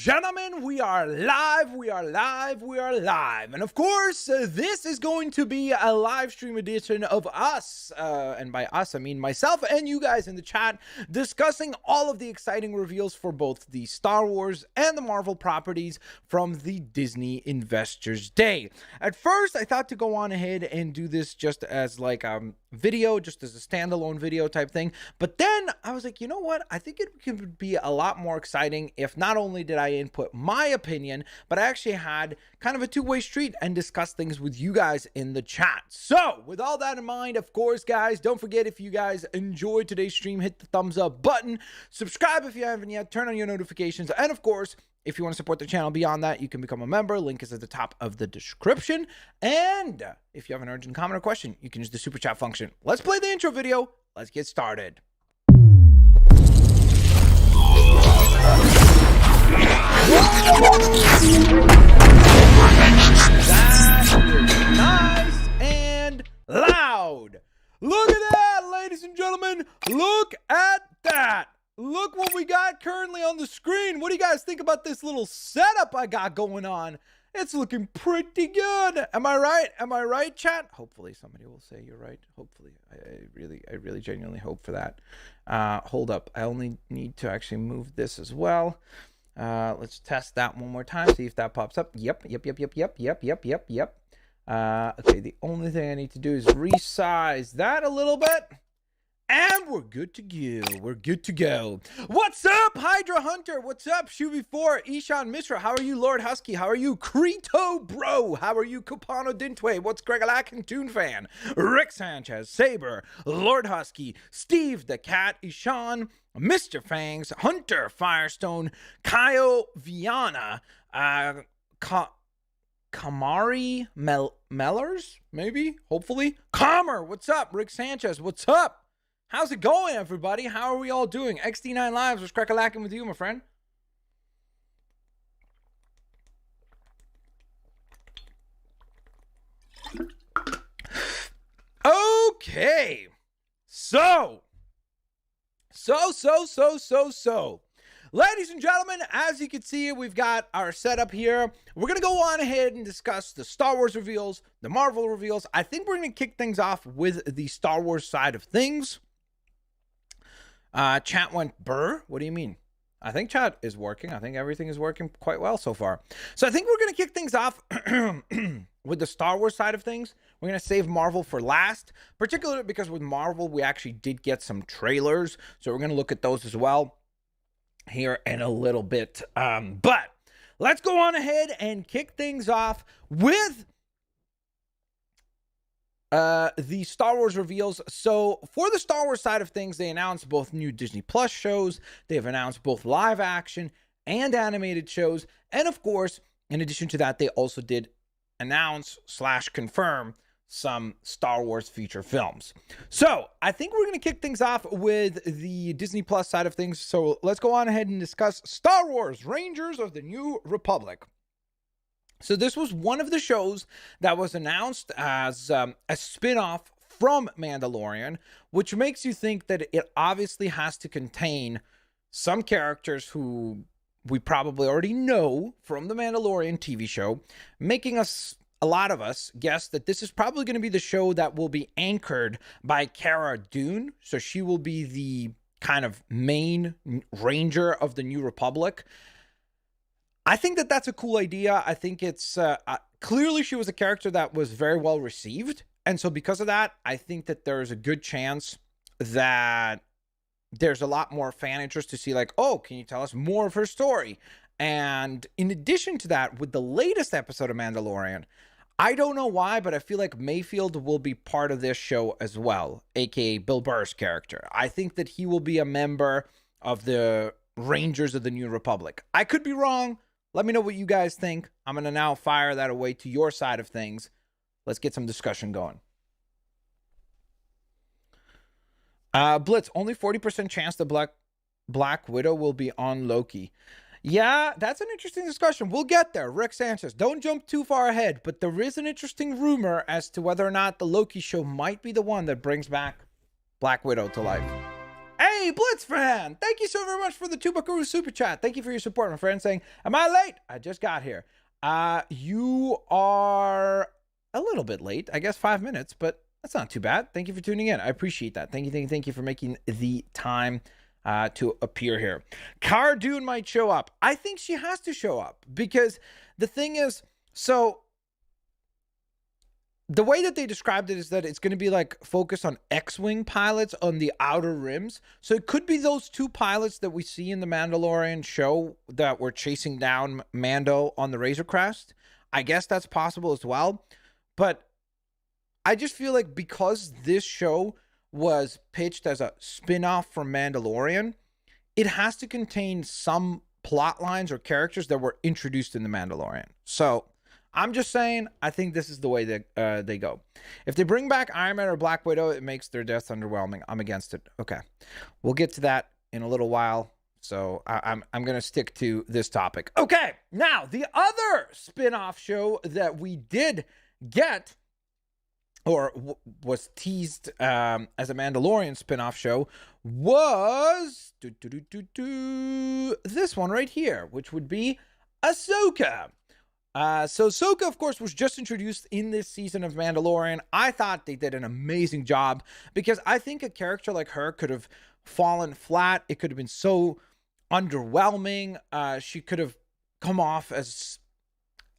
gentlemen, we are live, and of course, this is going to be a live stream edition of us, and by us, I mean myself and you guys in the chat, discussing all of the exciting reveals for both the Star Wars and the Marvel properties from the Disney Investors Day. At first, I thought to go on ahead and do this just as like video, just as a standalone video type thing, but then I was like, you know what, I think it could be a lot more exciting if not only did I input my opinion, but I actually had kind of a two-way street and discuss things with you guys in the chat. So with all that in mind, of course, guys, don't forget, if you guys enjoyed today's stream, hit the thumbs up button, subscribe if you haven't yet, turn on your notifications, and of course, if you want to support the channel beyond that, you can become a member. Link is at the top of the description. And if you have an urgent comment or question, you can use the super chat function. Let's play the intro video. Let's get started. That is nice and loud. Look at that, ladies and gentlemen. Look at that. Look what we got currently on the screen. What do you guys think about this little setup I got going on? It's looking pretty good. Am I right? Am I right, chat? Hopefully somebody will say you're right. Hopefully. I really genuinely hope for that. Hold up. I only need to actually move this as well. Let's test that one more time. See if that pops up. Yep. Okay, the only thing I need to do is resize that a little bit. And we're good to go. We're good to go. What's up, Hydra Hunter? What's up, Shuvi4, Ishan Mishra? How are you, Lord Husky? How are you, Creto Bro? How are you, Kupano Dintway? What's Gregalac and Toon Fan? Rick Sanchez, Saber, Lord Husky, Steve the Cat, Ishan, Mr. Fangs, Hunter Firestone, Kyle Viana, Kamari Mellers, maybe, hopefully. Calmer, what's up? Rick Sanchez, what's up? How's it going, everybody? How are we all doing? XD9 Lives was crack-a-lacking with you, my friend. Okay. So. Ladies and gentlemen, as you can see, we've got our setup here. We're going to go on ahead and discuss the Star Wars reveals, the Marvel reveals. I think we're going to kick things off with the Star Wars side of things. Chat went burr. What do you mean? I think chat is working. I think everything is working quite well so far. So I think we're going to kick things off with the Star Wars side of things. We're going to save Marvel for last, particularly because with Marvel, we actually did get some trailers. So we're going to look at those as well here in a little bit. But let's go on ahead and kick things off with the Star Wars reveals. So for the Star Wars side of things, they announced both new Disney Plus shows. They've announced both live action and animated shows. And of course, in addition to that, they also did announce / confirm some Star Wars feature films. So I think we're going to kick things off with the Disney Plus side of things. So let's go on ahead and discuss Star Wars Rangers of the New Republic. So this was one of the shows that was announced as a spin-off from Mandalorian, which makes you think that it obviously has to contain some characters who we probably already know from the Mandalorian TV show, making a lot of us guess that this is probably going to be the show that will be anchored by Cara Dune. So she will be the kind of main ranger of the New Republic. I think that that's a cool idea. I think it's clearly she was a character that was very well received. And so because of that, I think that there's a good chance that there's a lot more fan interest to see like, oh, can you tell us more of her story? And in addition to that, with the latest episode of Mandalorian, I don't know why, but I feel like Mayfield will be part of this show as well, aka Bill Burr's character. I think that he will be a member of the Rangers of the New Republic. I could be wrong. Let me know what you guys think. I'm going to now fire that away to your side of things. Let's get some discussion going. Blitz, only 40% chance the Black Widow will be on Loki. Yeah, that's an interesting discussion. We'll get there. Rick Sanchez, don't jump too far ahead, but there is an interesting rumor as to whether or not the Loki show might be the one that brings back Black Widow to life. Hey, Blitz fan! Thank you so very much for the 2 Buckaroo super chat. Thank you for your support, my friend. Saying, am I late? I just got here. You are a little bit late. I guess 5 minutes, but that's not too bad. Thank you for tuning in. I appreciate that. Thank you for making the time to appear here. Cara Dune might show up. I think she has to show up because the thing is, so the way that they described it is that it's going to be like focused on X-Wing pilots on the outer rims. So it could be those 2 pilots that we see in the Mandalorian show that were chasing down Mando on the Razor Crest. I guess that's possible as well. But I just feel like because this show was pitched as a spin-off from Mandalorian, it has to contain some plot lines or characters that were introduced in the Mandalorian. So I'm just saying, I think this is the way that they go. If they bring back Iron Man or Black Widow, it makes their deaths underwhelming. I'm against it. Okay. We'll get to that in a little while. So I'm going to stick to this topic. Okay. Now, the other spin-off show that we did get, or was teased as a Mandalorian spin-off show, was this one right here, which would be Ahsoka. So Ahsoka, of course, was just introduced in this season of Mandalorian. I thought they did an amazing job because I think a character like her could have fallen flat. It could have been so underwhelming. She could have come off as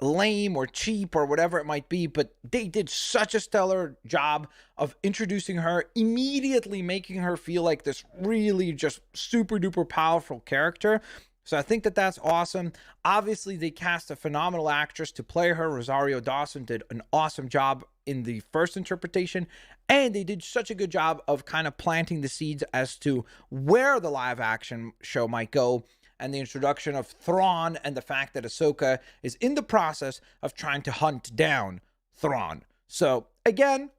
lame or cheap or whatever it might be, but they did such a stellar job of introducing her, immediately making her feel like this really just super duper powerful character. So I think that that's awesome. Obviously, they cast a phenomenal actress to play her. Rosario Dawson did an awesome job in the first interpretation, and they did such a good job of kind of planting the seeds as to where the live action show might go, and the introduction of Thrawn and the fact that Ahsoka is in the process of trying to hunt down Thrawn. So again,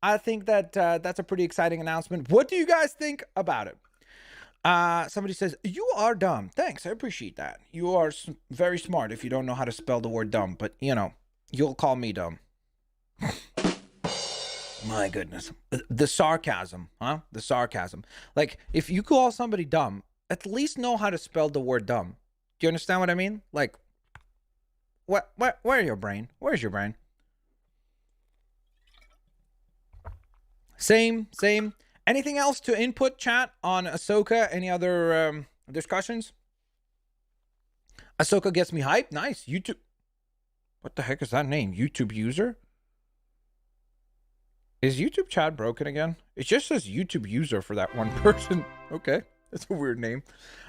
I think that that's a pretty exciting announcement. What do you guys think about it? Somebody says, you are dumb. Thanks. I appreciate that. You are very smart if you don't know how to spell the word dumb, but you know, you'll call me dumb. My goodness. The sarcasm, huh? The sarcasm. Like, if you call somebody dumb, at least know how to spell the word dumb. Do you understand what I mean? Like, where's your brain? Where's your brain? Same. Anything else to input, chat, on Ahsoka? Any other discussions? Ahsoka gets me hyped. Nice. YouTube. What the heck is that name? YouTube user? Is YouTube chat broken again? It just says YouTube user for that one person. Okay. That's a weird name.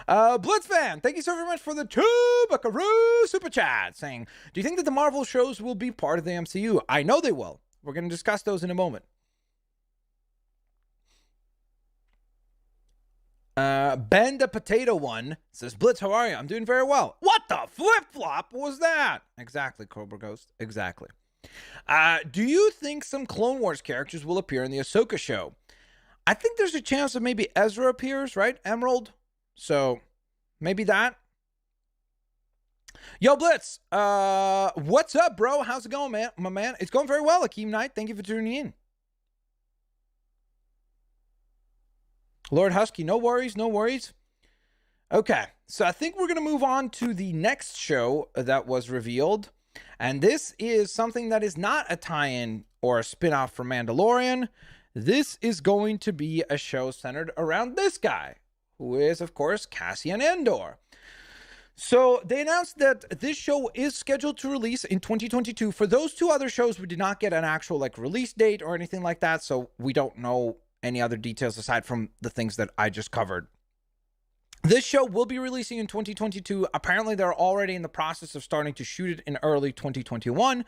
Blitzfan, thank you so very much for the 2 Buckaroo super chat, saying, do you think that the Marvel shows will be part of the MCU? I know they will. We're going to discuss those in a moment. Ben the Potato One says, Blitz, how are you? I'm doing very well. What the flip-flop was that? Exactly, Cobra Ghost. Exactly. Do you think some Clone Wars characters will appear in the Ahsoka show? I think there's a chance that maybe Ezra appears, right? Emerald. So, maybe that. Yo, Blitz. What's up, bro? How's it going, man? My man. It's going very well, Akeem Knight. Thank you for tuning in. Lord Husky, no worries. Okay, so I think we're going to move on to the next show that was revealed. And this is something that is not a tie-in or a spin-off from Mandalorian. This is going to be a show centered around this guy, who is, of course, Cassian Andor. So they announced that this show is scheduled to release in 2022. For those 2 other shows, we did not get an actual release date or anything like that, so we don't know any other details aside from the things that I just covered. This show will be releasing in 2022. Apparently, they're already in the process of starting to shoot it in early 2021.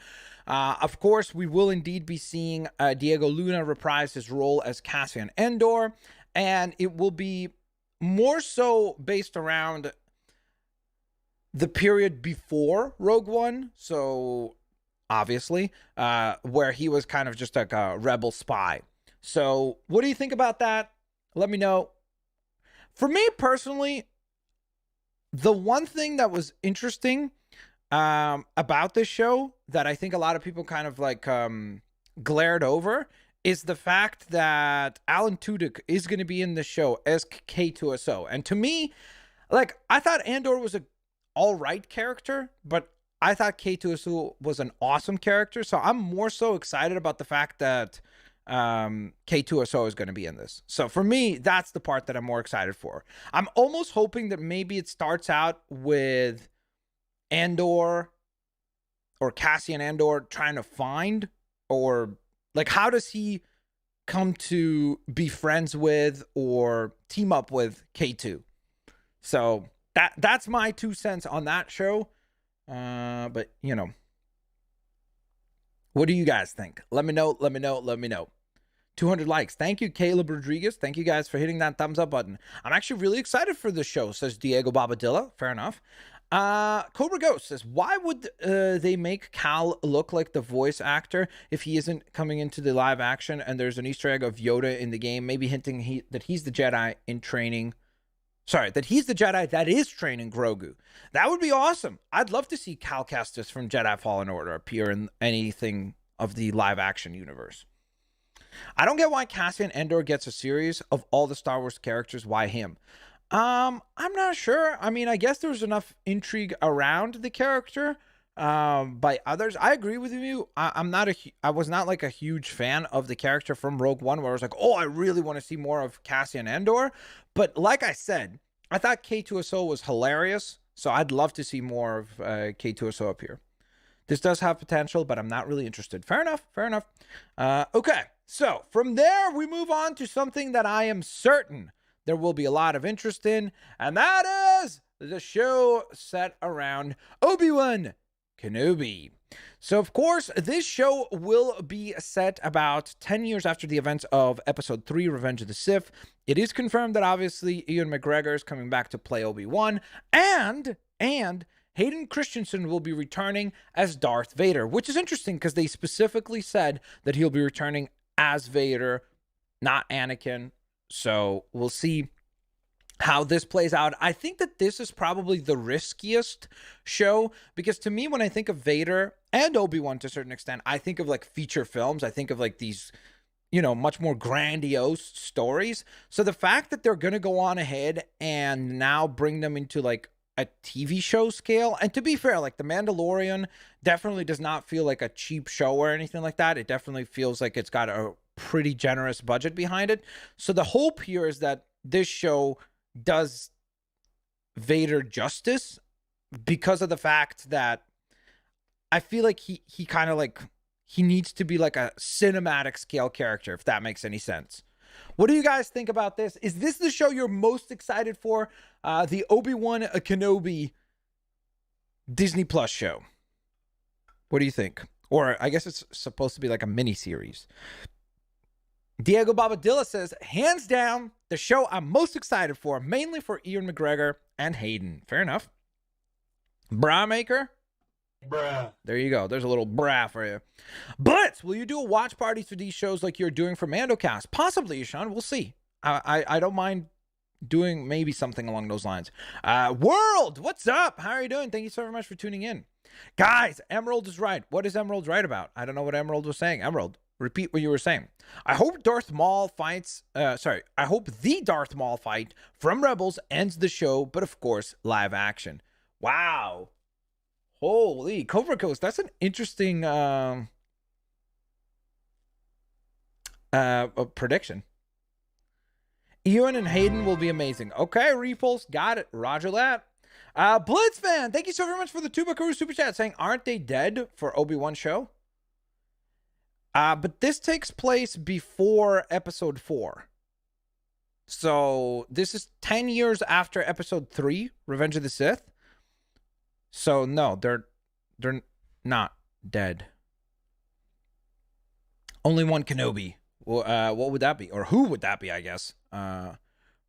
Of course, we will indeed be seeing Diego Luna reprise his role as Cassian Andor, and it will be more so based around the period before Rogue One. So, obviously, where he was kind of just like a rebel spy. So, what do you think about that? Let me know. For me personally, the one thing that was interesting about this show that I think a lot of people kind of glared over is the fact that Alan Tudyk is going to be in the show as K2SO. And to me, like, I thought Andor was a all right character, but I thought K2SO was an awesome character. So I'm more so excited about the fact that K2SO is going to be in this. So for me, that's the part that I'm more excited for. I'm almost hoping that maybe it starts out with Andor or Cassian Andor trying to find, or like, how does he come to be friends with or team up with K2? So that's my 2 cents on that show. But you know, what do you guys think? Let me know. 200 likes. Thank you, Caleb Rodriguez. Thank you guys for hitting that thumbs up button. I'm actually really excited for the show, says Diego Bobadilla. Fair enough. Cobra Ghost says, why would they make Cal look like the voice actor if he isn't coming into the live action and there's an Easter egg of Yoda in the game, maybe hinting that he's the Jedi in training. Sorry, that he's the Jedi that is training Grogu. That would be awesome. I'd love to see Cal Kestis from Jedi Fallen Order appear in anything of the live action universe. I don't get why Cassian Andor gets a series of all the Star Wars characters. Why him? I'm not sure. I mean, I guess there was enough intrigue around the character by others. I agree with you. I was not like a huge fan of the character from Rogue One, where I was like, oh, I really want to see more of Cassian Andor. But like I said, I thought K2SO was hilarious, so I'd love to see more of K2SO up here. This does have potential, but I'm not really interested. Fair enough. Okay, so from there, we move on to something that I am certain there will be a lot of interest in, and that is the show set around Obi-Wan Kenobi. So, of course, this show will be set about 10 years after the events of Episode 3, Revenge of the Sith. It is confirmed that, obviously, Ewan McGregor is coming back to play Obi-Wan, and Hayden Christensen will be returning as Darth Vader, which is interesting because they specifically said that he'll be returning as Vader, not Anakin. So we'll see how this plays out. I think that this is probably the riskiest show because to me, when I think of Vader and Obi-Wan to a certain extent, I think of like feature films. I think of like these, you know, much more grandiose stories. So the fact that they're going to go on ahead and now bring them into like a TV show scale, and to be fair, like The Mandalorian definitely does not feel like a cheap show or anything like that. It definitely feels like it's got a pretty generous budget behind it. So the hope here is that this show does Vader justice because of the fact that I feel like he kind of like, he needs to be like a cinematic scale character, if that makes any sense. What do you guys think about this? Is this the show you're most excited for? The Obi-Wan Kenobi Disney Plus show. What do you think? Or I guess it's supposed to be like a mini series. Diego Bobadilla says, hands down, the show I'm most excited for, mainly for Ewan McGregor and Hayden. Fair enough. Bra Maker? Bruh. There you go. There's a little bra for you. Blitz, will you do a watch party for these shows like you're doing for MandoCast? Possibly, Sean. We'll see. I don't mind doing maybe something along those lines. World, what's up? How are you doing? Thank you so very much for tuning in. Guys, Emerald is right. What is Emerald right about? I don't know what Emerald was saying. Emerald, repeat what you were saying. I hope Darth Maul fights. I hope the Darth Maul fight from Rebels ends the show, but of course, live action. Wow. Holy, Cobra Coast. That's an interesting prediction. Ewan and Hayden will be amazing. Okay, Repulse, got it. Roger that. Blitz fan, thank you so very much for the Tubakaroo super chat saying, aren't they dead for Obi-Wan show? But this takes place before episode 4. So this is 10 years after episode 3, Revenge of the Sith. So no, they're not dead. Only one Kenobi. What would that be? Or who would that be, I guess?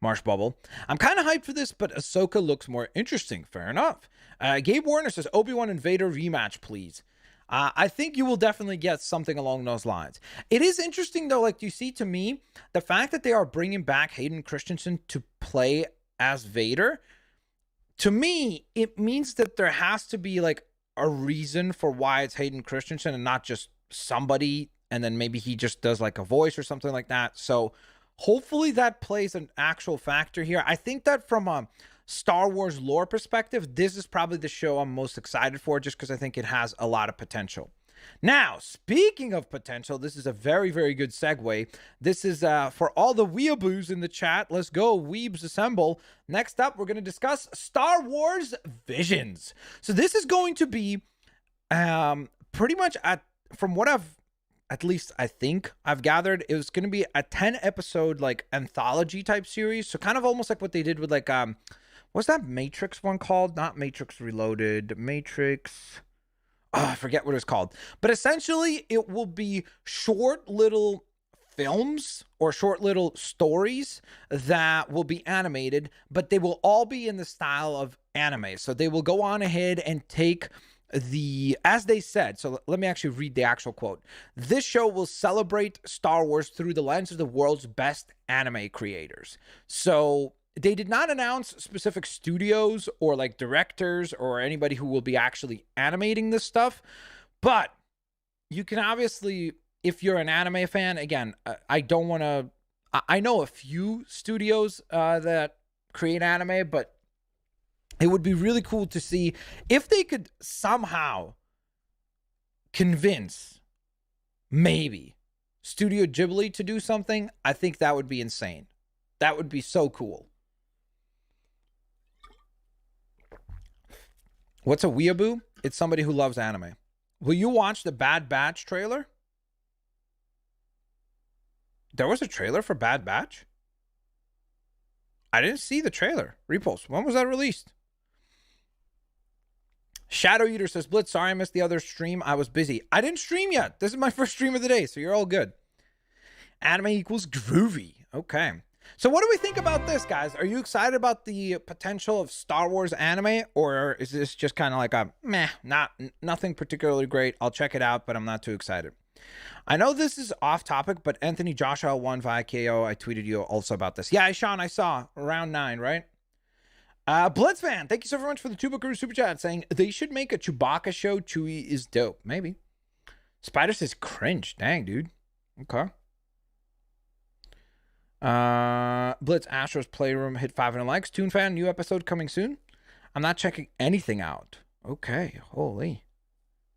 Marsh Bubble. I'm kind of hyped for this, but Ahsoka looks more interesting. Fair enough. Gabe Warner says, Obi-Wan and Vader rematch, please. I think you will definitely get something along those lines. It is interesting, though, like you see, to me, the fact that they are bringing back Hayden Christensen to play as Vader, to me, it means that there has to be like a reason for why it's Hayden Christensen and not just somebody and then maybe he just does like a voice or something like that. So hopefully that plays an actual factor here. I think that from a Star Wars lore perspective, this is probably the show I'm most excited for, just because I think it has a lot of potential. Now, speaking of potential, this is a very, very good segue. This is for all the weeaboos in the chat. Let's go, weebs assemble. Next up, we're going to discuss Star Wars Visions. So this is going to be pretty much, from what at least I think I've gathered, it was going to be a 10-episode like anthology type series. So kind of almost like what they did with like, what's that Matrix one called? Not Matrix Reloaded, Matrix... I forget what it's called. But essentially, it will be short little films or short little stories that will be animated, but they will all be in the style of anime. So they will go on ahead and take as they said, so let me actually read the actual quote. This show will celebrate Star Wars through the lens of the world's best anime creators. So they did not announce specific studios or like directors or anybody who will be actually animating this stuff. But you can obviously, if you're an anime fan, again, I don't want to, I know a few studios that create anime, but it would be really cool to see if they could somehow convince maybe Studio Ghibli to do something. I think that would be insane. That would be so cool. What's a weeaboo? It's somebody who loves anime. Will you watch the Bad Batch trailer? There was a trailer for Bad Batch? I didn't see the trailer. Repulse. When was that released? Shadow Eater says, Blitz, sorry I missed the other stream. I was busy. I didn't stream yet. This is my first stream of the day, so you're all good. Anime equals groovy. Okay. So what do we think about this, guys? Are you excited about the potential of Star Wars anime, or is this just kind of like a meh, nothing particularly great? I'll check it out, but I'm not too excited. I know this is off topic, but Anthony Joshua won via KO. I tweeted you also about this. Yeah, Sean, I saw round 9, right? Blitzfan, thank you so very much for the Tubakaroo super chat saying they should make a Chewbacca show. Chewie is dope. Maybe. Spider says cringe. Dang, dude. Okay. Blitz Astro's Playroom hit 500 likes. Toon fan, new episode coming soon. I'm not checking anything out. Okay, holy.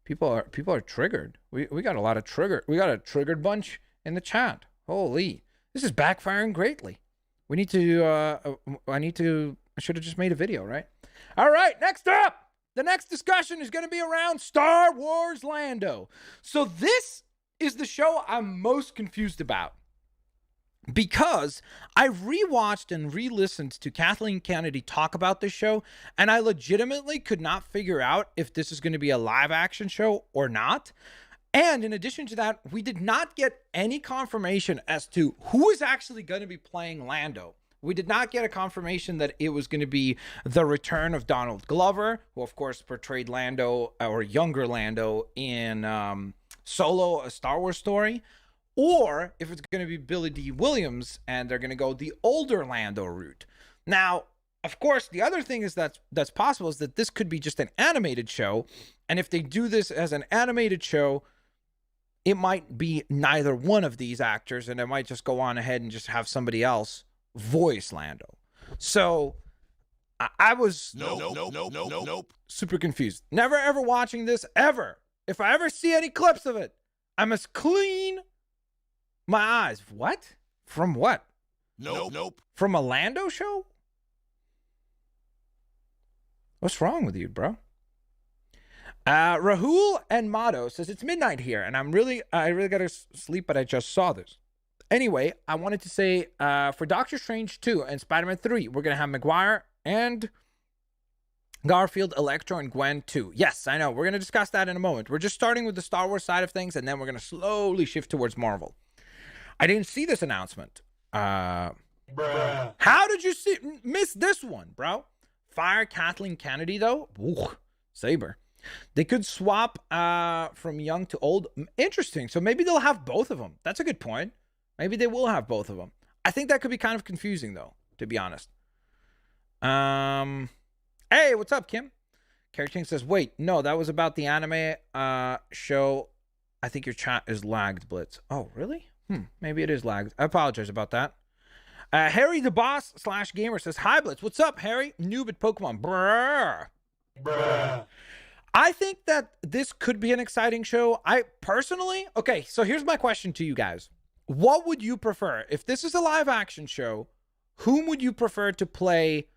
People are triggered. We got a lot of trigger. We got a triggered bunch in the chat. Holy. This is backfiring greatly. We need to I should have just made a video, right? All right, next up. The next discussion is going to be around Star Wars Lando. So this is the show I'm most confused about, because I rewatched and re-listened to Kathleen Kennedy talk about this show, and I legitimately could not figure out if this is going to be a live action show or not. And in addition to that, we did not get any confirmation as to who is actually going to be playing Lando. We did not get a confirmation that it was going to be the return of Donald Glover, who of course portrayed Lando, or younger Lando, in Solo, A Star Wars Story, or if it's going to be Billy D. Williams and they're going to go the older Lando route. Now, of course, the other thing is that's possible is that this could be just an animated show, and if they do this as an animated show, it might be neither one of these actors, and it might just go on ahead and just have somebody else voice Lando. So I was nope, super confused. Never ever watching this ever. If I ever see any clips of it, I must clean my eyes. What? From what? Nope. From a Lando show? What's wrong with you, bro? Rahul and Mato says it's midnight here, and I really gotta sleep, but I just saw this. Anyway, I wanted to say for Doctor Strange 2 and Spider-Man 3, we're going to have Maguire and Garfield, Electro, and Gwen 2. Yes, I know. We're going to discuss that in a moment. We're just starting with the Star Wars side of things, and then we're going to slowly shift towards Marvel. I didn't see this announcement. How did you miss this one, bro? Fire Kathleen Kennedy, though? Ooh, saber. They could swap from young to old. Interesting. So maybe they'll have both of them. That's a good point. Maybe they will have both of them. I think that could be kind of confusing, though, to be honest. Hey, what's up, Kim? Carrie King says, wait, no, that was about the anime show I think your chat is lagged, Blitz. Oh, really? Maybe it is lagged. I apologize about that. Harry the Boss / Gamer says, hi, Blitz. What's up, Harry? Noob at Pokemon. Bruh. I think that this could be an exciting show. I personally, okay, so here's my question to you guys. What would you prefer? If this is a live action show, whom would you prefer to play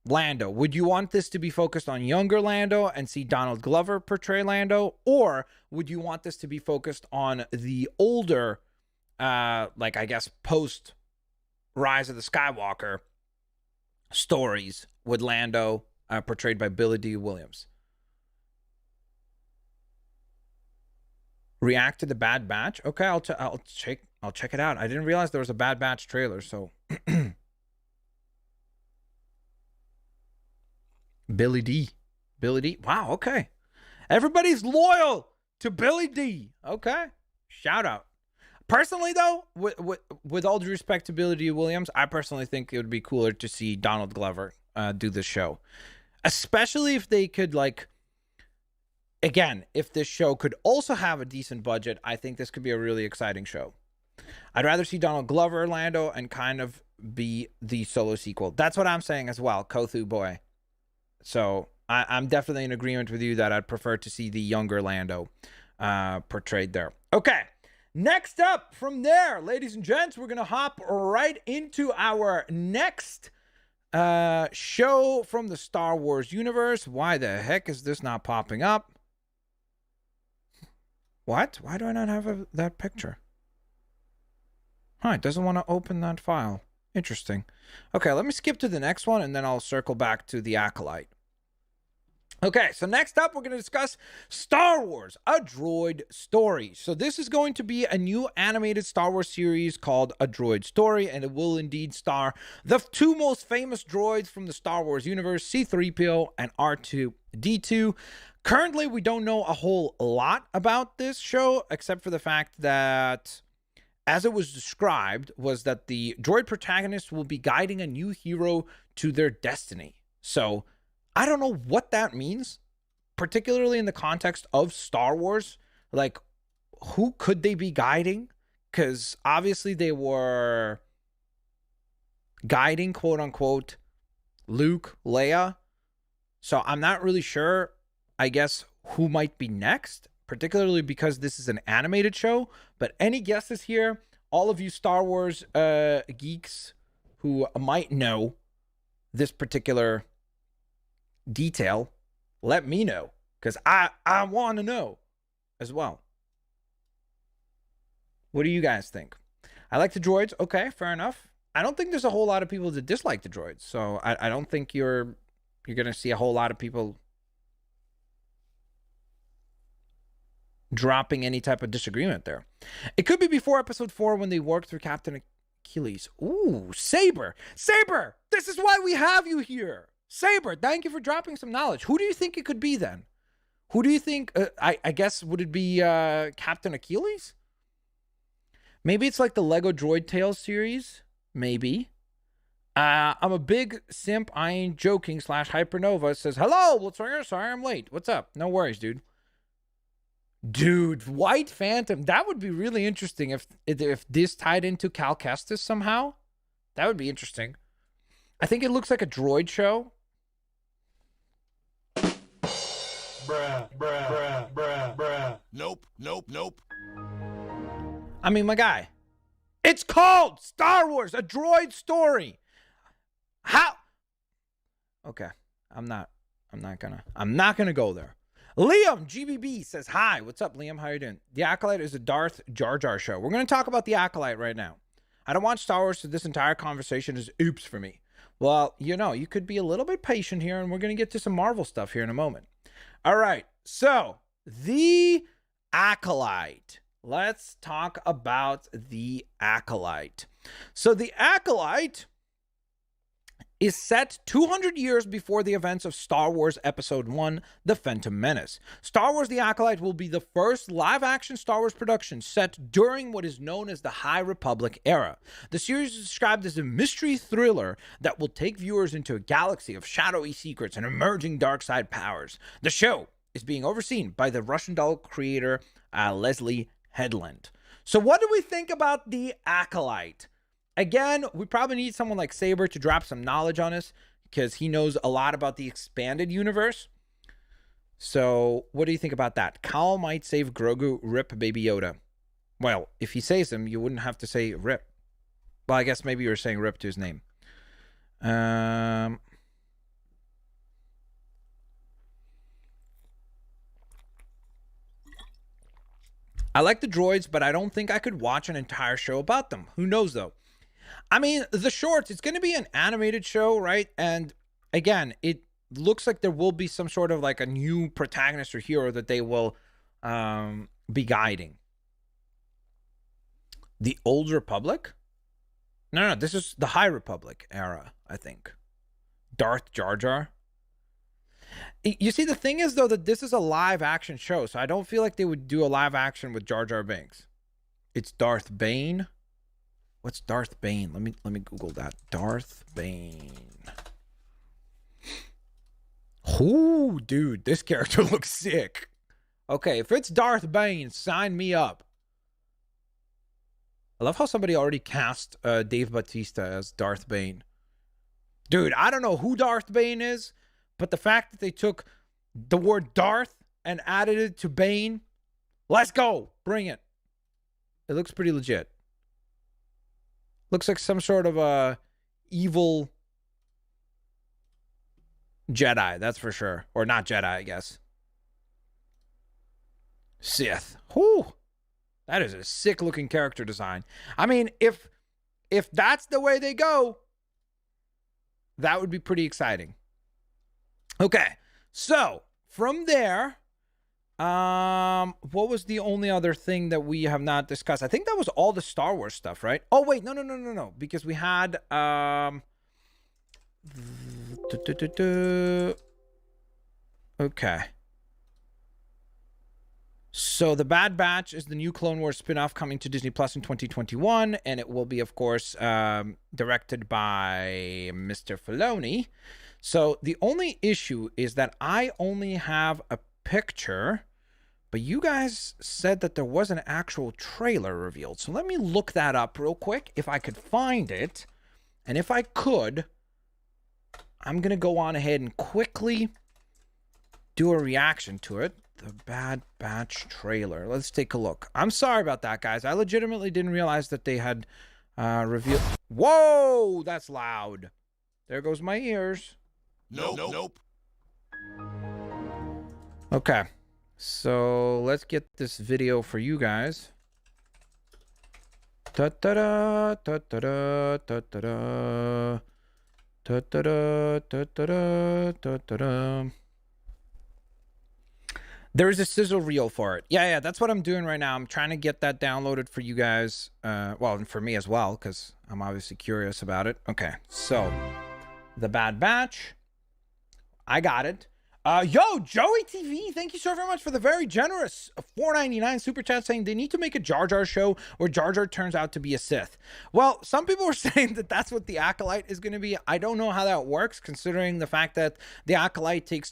Lando? Would you want this to be focused on younger Lando and see Donald Glover portray Lando? Or would you want this to be focused on the older, like I guess post Rise of the Skywalker stories with Lando portrayed by Billy D. Williams? React to the Bad Batch. Okay, I'll check it out. I didn't realize there was a Bad Batch trailer. So Billy D. Wow. Okay, everybody's loyal to Billy D. Okay, shout out. Personally, though, with all due respect to Billy D. Williams, I personally think it would be cooler to see Donald Glover do this show, especially if they could like. Again, if this show could also have a decent budget, I think this could be a really exciting show. I'd rather see Donald Glover, Lando, and kind of be the solo sequel. That's what I'm saying as well, Kothu boy. So I'm definitely in agreement with you that I'd prefer to see the younger Lando portrayed there. Okay, next up from there, ladies and gents, we're going to hop right into our next show from the Star Wars universe. Why the heck is this not popping up? What? Why do I not have that picture? Huh, it doesn't want to open that file. Interesting. Okay, let me skip to the next one, and then I'll circle back to the Acolyte. Okay, so next up, we're going to discuss Star Wars, A Droid Story. So this is going to be a new animated Star Wars series called A Droid Story, and it will indeed star the two most famous droids from the Star Wars universe, C-3PO and R2-D2. Currently, we don't know a whole lot about this show, except for the fact that, as it was described, was that the droid protagonist will be guiding a new hero to their destiny. So, I don't know what that means, particularly in the context of Star Wars. Like, who could they be guiding? Because obviously they were guiding, quote unquote, Luke, Leia. So I'm not really sure, I guess, who might be next, particularly because this is an animated show. But any guesses here? All of you Star Wars geeks who might know this particular detail, let me know, because I want to know as well. What do you guys think? I like the droids. Okay, fair enough. I don't think there's a whole lot of people that dislike the droids, so I don't think you're gonna see a whole lot of people dropping any type of disagreement there. It could be before episode 4 when they work through Captain Achilles. Ooh, Saber, this is why we have you here. Saber, thank you for dropping some knowledge. Who do you think it could be then? Who do you think? I guess, would it be Captain Achilles? Maybe it's like the Lego Droid Tales series. Maybe. I'm a big simp. I ain't joking. /Hypernova says, hello. What's wrong? Sorry, I'm late. What's up? No worries, dude. Dude, White Phantom. That would be really interesting if this tied into Cal Kestis somehow. That would be interesting. I think it looks like a droid show. Bruh. Nope. I mean, my guy. It's called Star Wars, A Droid Story. How? Okay. I'm not gonna go there. Liam GBB says, hi. What's up, Liam? How you doing? The Acolyte is a Darth Jar Jar show. We're going to talk about The Acolyte right now. I don't watch Star Wars, so this entire conversation is oops for me. Well, you could be a little bit patient here, and we're going to get to some Marvel stuff here in a moment. All right, so The Acolyte. Let's talk about The Acolyte. So The Acolyte is set 200 years before the events of Star Wars Episode 1, The Phantom Menace. Star Wars The Acolyte will be the first live-action Star Wars production set during what is known as the High Republic era. The series is described as a mystery thriller that will take viewers into a galaxy of shadowy secrets and emerging dark side powers. The show is being overseen by the Russian doll creator Leslie Headland. So what do we think about the Acolyte? Again, we probably need someone like Saber to drop some knowledge on us because he knows a lot about the expanded universe. So what do you think about that? Cal might save Grogu, rip Baby Yoda. Well, if he saves him, you wouldn't have to say rip. Well, I guess maybe you were saying rip to his name. I like the droids, but I don't think I could watch an entire show about them. Who knows, though? I mean, the shorts, it's going to be an animated show, right? And again, it looks like there will be some sort of like a new protagonist or hero that they will be guiding. The Old Republic? No, this is the High Republic era, I think. Darth Jar Jar. You see, the thing is, though, that this is a live action show, so I don't feel like they would do a live action with Jar Jar Binks. It's Darth Bane. What's Darth Bane? Let me Google that. Darth Bane. Oh, dude, this character looks sick. Okay, if it's Darth Bane, sign me up. I love how somebody already cast Dave Bautista as Darth Bane. Dude, I don't know who Darth Bane is, but the fact that they took the word Darth and added it to Bane, let's go. Bring it. It looks pretty legit. Looks like some sort of a evil Jedi, that's for sure. Or not Jedi, I guess. Sith. Whew. That is a sick looking character design. I mean, if that's the way they go, that would be pretty exciting. Okay. So, from there, what was the only other thing that we have not discussed? I think that was all the Star Wars stuff, right? Oh, wait. No. Because we had, okay. So The Bad Batch is the new Clone Wars spinoff coming to Disney Plus in 2021, and it will be, of course, directed by Mr. Filoni. So the only issue is that I only have a picture, but you guys said that there was an actual trailer revealed. So let me look that up real quick, if I could find it. And if I could, I'm going to go on ahead and quickly do a reaction to it. The Bad Batch trailer. Let's take a look. I'm sorry about that, guys. I legitimately didn't realize that they had revealed. Whoa, that's loud. There goes my ears. Nope. Okay, so let's get this video for you guys. Ta-ta-da, ta-ta-da, ta-ta-da, ta-ta-da, ta-ta-da, ta-ta-da. There is a sizzle reel for it. Yeah, that's what I'm doing right now. I'm trying to get that downloaded for you guys. Well, and for me as well, because I'm obviously curious about it. Okay, so The Bad Batch. I got it. Yo, Joey TV, thank you so very much for the very generous $4.99 super chat saying they need to make a Jar Jar show where Jar Jar turns out to be a Sith. Well, some people were saying that that's what the Acolyte is going to be. I don't know how that works, considering the fact that the Acolyte takes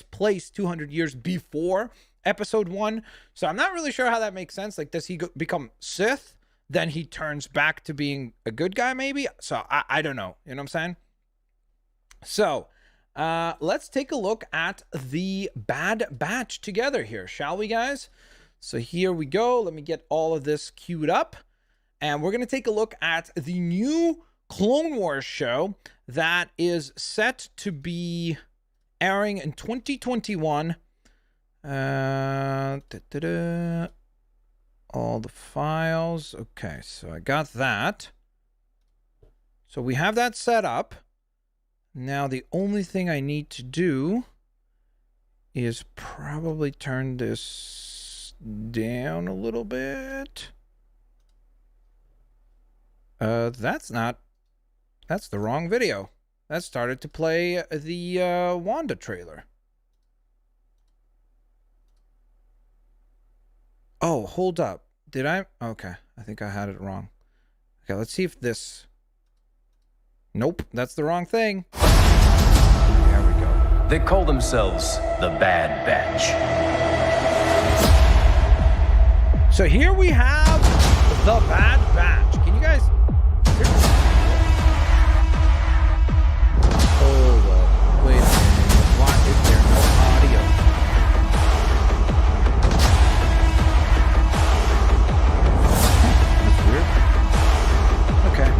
place 200 years before Episode 1. So I'm not really sure how that makes sense. Like, does he become Sith? Then he turns back to being a good guy, maybe? So I don't know. You know what I'm saying? So let's take a look at the Bad Batch together here, shall we, guys? So here we go. Let me get all of this queued up. And we're going to take a look at the new Clone Wars show that is set to be airing in 2021. All the files. Okay, so I got that. So we have that set up. Now, the only thing I need to do is probably turn this down a little bit. That's the wrong video. That started to play the Wanda trailer. Oh, hold up. Did I? Okay, I think I had it wrong. Okay, let's see if this... Nope, that's the wrong thing. There we go. They call themselves the Bad Batch. So here we have the Bad Batch. Can you guys... Hold up. Wait a minute. Why is there no audio? That's weird. Okay.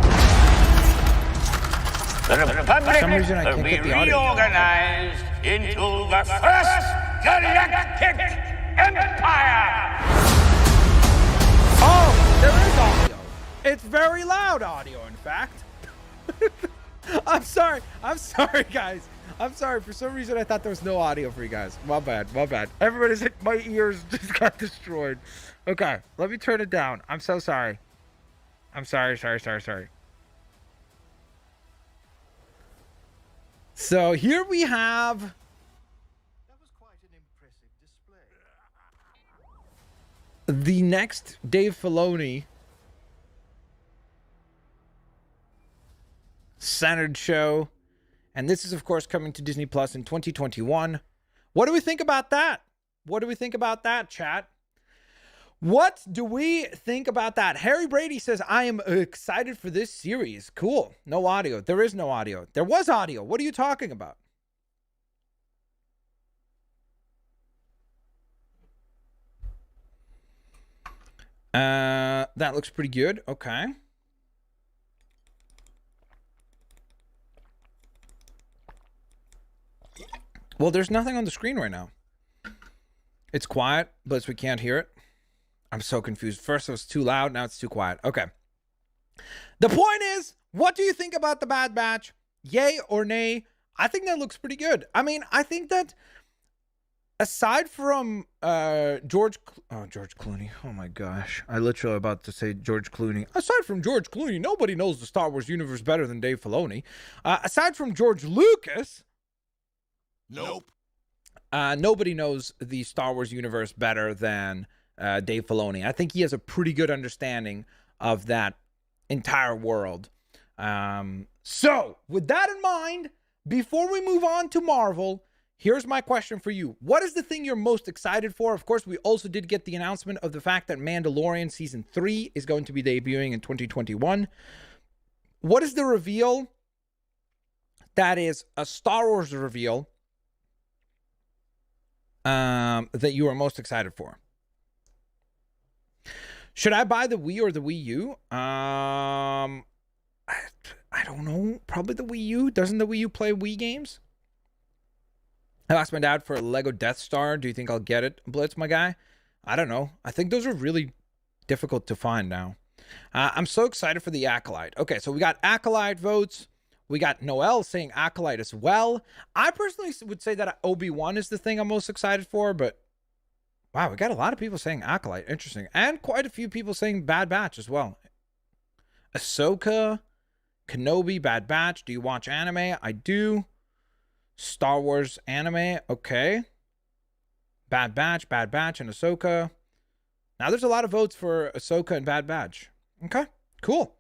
The Republic For some reason, I will can't be get the audio. reorganized into the first galactic empire. Oh, there is audio. It's very loud audio, in fact. I'm sorry, guys. I'm sorry. For some reason, I thought there was no audio for you guys. My bad. Everybody's like, my ears just got destroyed. Okay, let me turn it down. I'm so sorry. I'm sorry. So here we have... That was quite an impressive display. the next Dave Filoni centered show. And this is, of course, coming to Disney Plus in 2021. What do we think about that? Chat? What do we think about that? Harry Brady says, I am excited for this series. Cool. No audio. There is no audio. There was audio. What are you talking about? That looks pretty good. Okay. Well, there's nothing on the screen right now. It's quiet, but we can't hear it. I'm so confused. First it was too loud, now it's too quiet. Okay. The point is, what do you think about the Bad Batch? Yay or nay? I think that looks pretty good. I mean, I think that aside from George Clooney. Oh my gosh. I literally about to say George Clooney. Aside from George Clooney, nobody knows the Star Wars universe better than Dave Filoni. Aside from George Lucas, Nope. nobody knows the Star Wars universe better than Dave Filoni. I think he has a pretty good understanding of that entire world. So, with that in mind, before we move on to Marvel, here's my question for you. What is the thing you're most excited for? Of course, we also did get the announcement of the fact that Mandalorian Season 3 is going to be debuting in 2021. What is the reveal that is a Star Wars reveal that you are most excited for? Should I buy the Wii or the Wii U? I don't know. Probably the Wii U. Doesn't the Wii U play Wii games? I asked my dad for a Lego Death Star. Do you think I'll get it, Blitz, my guy? I don't know. I think those are really difficult to find now. I'm so excited for the Acolyte. Okay, so we got Acolyte votes. We got Noel saying Acolyte as well. I personally would say that Obi-Wan is the thing I'm most excited for, but wow, we got a lot of people saying Acolyte. Interesting. And quite a few people saying Bad Batch as well. Ahsoka, Kenobi, Bad Batch. Do you watch anime? I do. Star Wars anime. Okay. Bad Batch, and Ahsoka. Now there's a lot of votes for Ahsoka and Bad Batch. Okay, cool.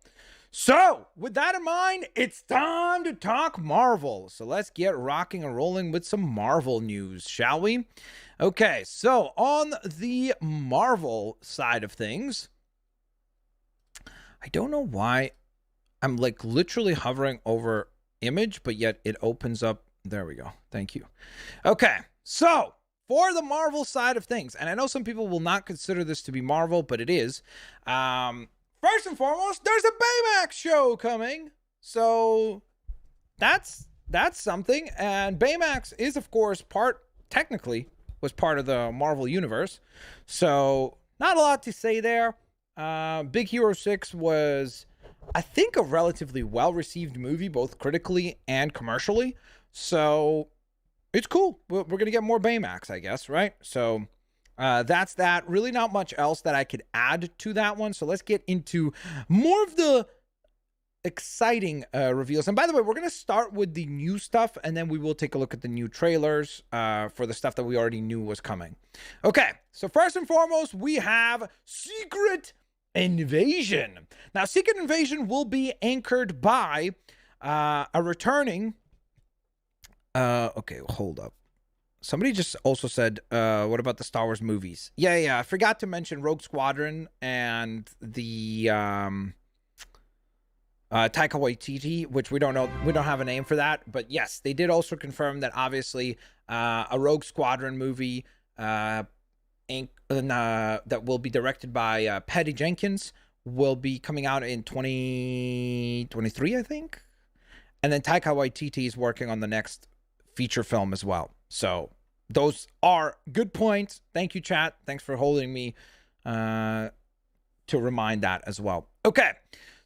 So, with that in mind, it's time to talk Marvel. So let's get rocking and rolling with some Marvel news, shall we? Okay, so on the Marvel side of things, I don't know why I'm like literally hovering over image, but yet it opens up. There we go. Thank you. Okay, so for the Marvel side of things, and I know some people will not consider this to be Marvel, but it is. First and foremost, there's a Baymax show coming. So that's something. And Baymax is, of course, technically was part of the Marvel universe. So not a lot to say there. Big Hero 6 was, I think, a relatively well-received movie, both critically and commercially. So it's cool. We're going to get more Baymax, I guess, right? So that's that. Really not much else that I could add to that one. So let's get into more of the exciting reveals. And by the way, we're going to start with the new stuff, and then we will take a look at the new trailers for the stuff that we already knew was coming. Okay, so first and foremost, we have Secret Invasion. Now, Secret Invasion will be anchored by a returning... okay, hold up. Somebody just also said, what about the Star Wars movies? Yeah. I forgot to mention Rogue Squadron and the Taika Waititi, which we don't know. We don't have a name for that. But yes, they did also confirm that obviously a Rogue Squadron movie that will be directed by Patty Jenkins will be coming out in 2023, I think. And then Taika Waititi is working on the next feature film as well. So those are good points. Thank you, chat. Thanks for holding me to remind that as well. Okay.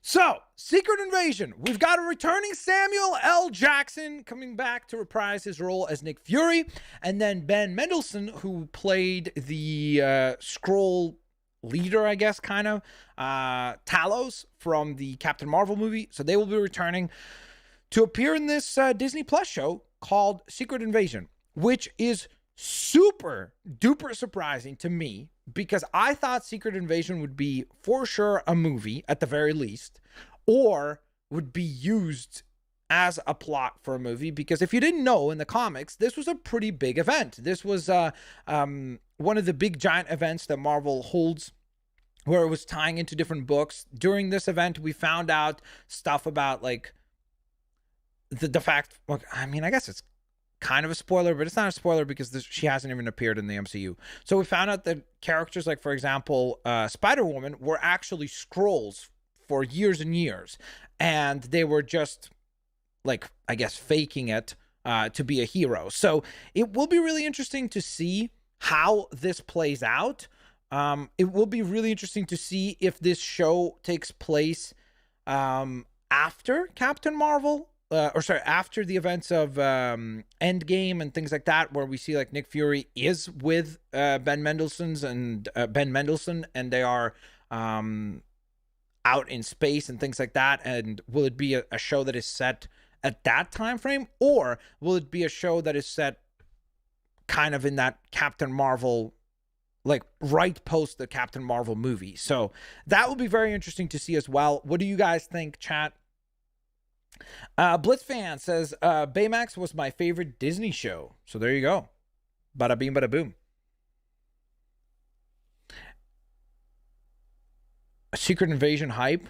So, Secret Invasion. We've got a returning Samuel L. Jackson coming back to reprise his role as Nick Fury. And then Ben Mendelsohn, who played the Skrull leader, I guess, kind of, Talos from the Captain Marvel movie. So they will be returning to appear in this Disney Plus show called Secret Invasion, which is super duper surprising to me because I thought Secret Invasion would be for sure a movie at the very least, or would be used as a plot for a movie. Because if you didn't know, in the comics, this was a pretty big event. This was one of the big giant events that Marvel holds, where it was tying into different books. During this event, we found out stuff about like the fact, well, I mean, I guess it's kind of a spoiler, but it's not a spoiler because she hasn't even appeared in the MCU. So we found out that characters like, for example, Spider-Woman were actually Skrulls for years and years. And they were just, like, I guess, faking it to be a hero. So it will be really interesting to see how this plays out. It will be really interesting to see if this show takes place after Captain Marvel. After the events of Endgame and things like that, where we see like Nick Fury is with Ben Mendelsohn and they are out in space and things like that. And will it be a show that is set at that time frame, or will it be a show that is set kind of in that Captain Marvel, like right post the Captain Marvel movie? So that will be very interesting to see as well. What do you guys think, chat? Blitzfan says Baymax was my favorite Disney show. So there you go. Bada beam, bada boom. Secret Invasion hype.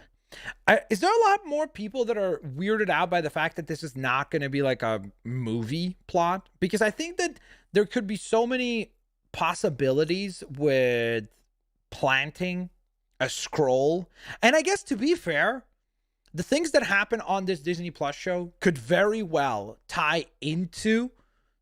Is there a lot more people that are weirded out by the fact that this is not going to be like a movie plot? Because I think that there could be so many possibilities with planting a Skrull. And I guess, to be fair, the things that happen on this Disney Plus show could very well tie into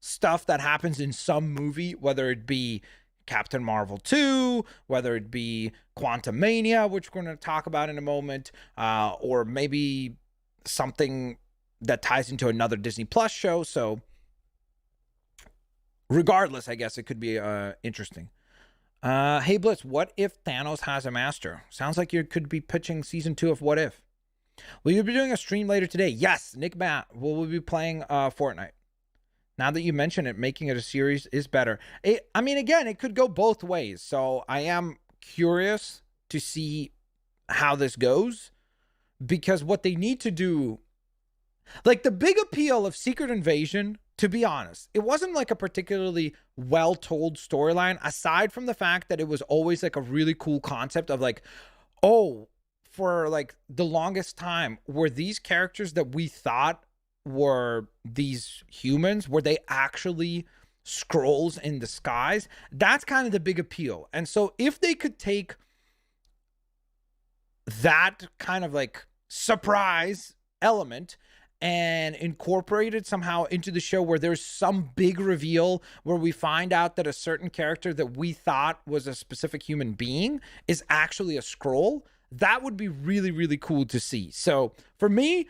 stuff that happens in some movie, whether it be Captain Marvel 2, whether it be Quantumania, which we're going to talk about in a moment, or maybe something that ties into another Disney Plus show. So regardless, I guess it could be interesting. Hey Blitz, what if Thanos has a master? Sounds like you could be pitching season 2 of What If. Will you be doing a stream later today? Yes, Nick Matt will be playing Fortnite. Now that you mention it, making it a series is better. I mean, again, it could go both ways. So I am curious to see how this goes, because what they need to do, like the big appeal of Secret Invasion, to be honest, it wasn't like a particularly well-told storyline, aside from the fact that it was always like a really cool concept of like, oh, for like the longest time, were these characters that we thought were these humans, were they actually Skrulls in disguise? That's kind of the big appeal. And so if they could take that kind of like surprise element and incorporate it somehow into the show, where there's some big reveal where we find out that a certain character that we thought was a specific human being is actually a Skrull, that would be really, really cool to see. So for me,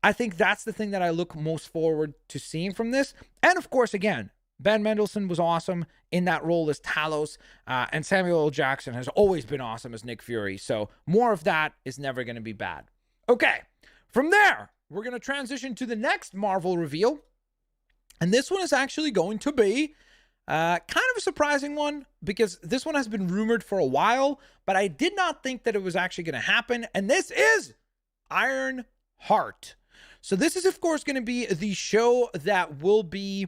I think that's the thing that I look most forward to seeing from this. And of course, again, Ben Mendelsohn was awesome in that role as Talos, and Samuel L. Jackson has always been awesome as Nick Fury. So more of that is never going to be bad. Okay, from there, we're going to transition to the next Marvel reveal. And this one is actually going to be kind of a surprising one, because this one has been rumored for a while, but I did not think that it was actually going to happen. And this is Ironheart. So this is, of course, going to be the show that will be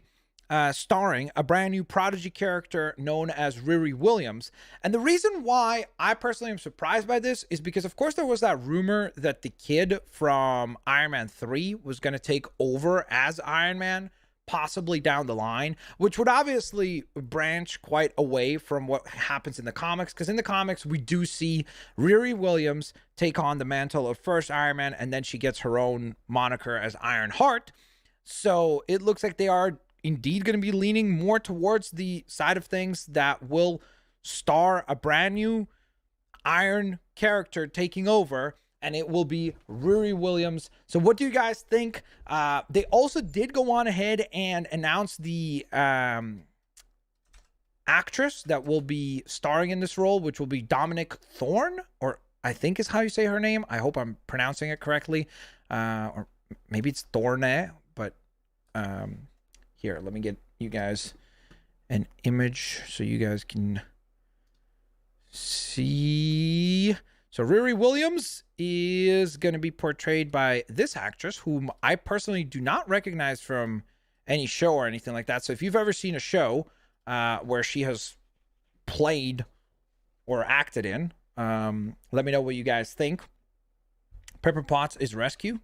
starring a brand new Prodigy character known as Riri Williams. And the reason why I personally am surprised by this is because, of course, there was that rumor that the kid from Iron Man 3 was going to take over as Iron Man, possibly down the line, which would obviously branch quite away from what happens in the comics, because in the comics we do see Riri Williams take on the mantle of first Iron Man, and then she gets her own moniker as Ironheart. So it looks like they are indeed going to be leaning more towards the side of things that will star a brand new Iron character taking over, and it will be Riri Williams. So what do you guys think? They also did go on ahead and announce the actress that will be starring in this role, which will be Dominic Thorne, or I think is how you say her name. I hope I'm pronouncing it correctly. Or maybe it's Thorne, but here, let me get you guys an image so you guys can see. So Riri Williams is going to be portrayed by this actress, whom I personally do not recognize from any show or anything like that. So if you've ever seen a show where she has played or acted in, let me know what you guys think. Pepper Potts is Rescue.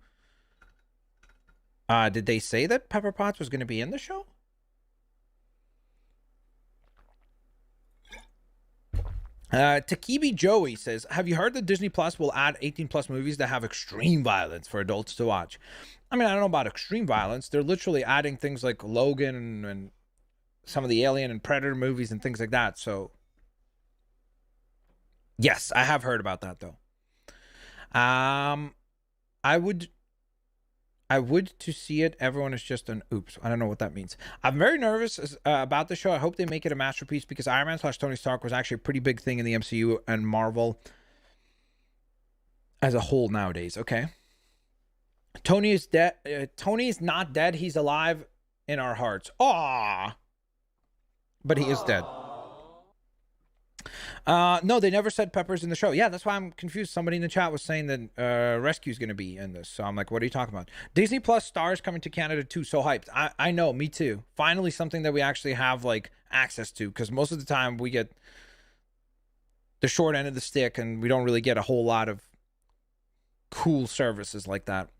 Did they say that Pepper Potts was going to be in the show? Takibi Joey says, have you heard that Disney Plus will add 18 plus movies that have extreme violence for adults to watch? I mean, I don't know about extreme violence. They're literally adding things like Logan and some of the Alien and Predator movies and things like that. So yes, I have heard about that though. I would to see it. Everyone is just an oops. I don't know what that means. I'm very nervous about the show. I hope they make it a masterpiece, because Iron Man / Tony Stark was actually a pretty big thing in the MCU and Marvel as a whole nowadays. Okay. Tony is dead. Tony is not dead. He's alive in our hearts. Aww. But he is dead. No, they never said Pepper's in the show. Yeah, that's why I'm confused. Somebody in the chat was saying that Rescue's going to be in this. So I'm like, what are you talking about? Disney Plus stars coming to Canada too. So hyped. I know, me too. Finally, something that we actually have like access to, because most of the time we get the short end of the stick and we don't really get a whole lot of cool services like that.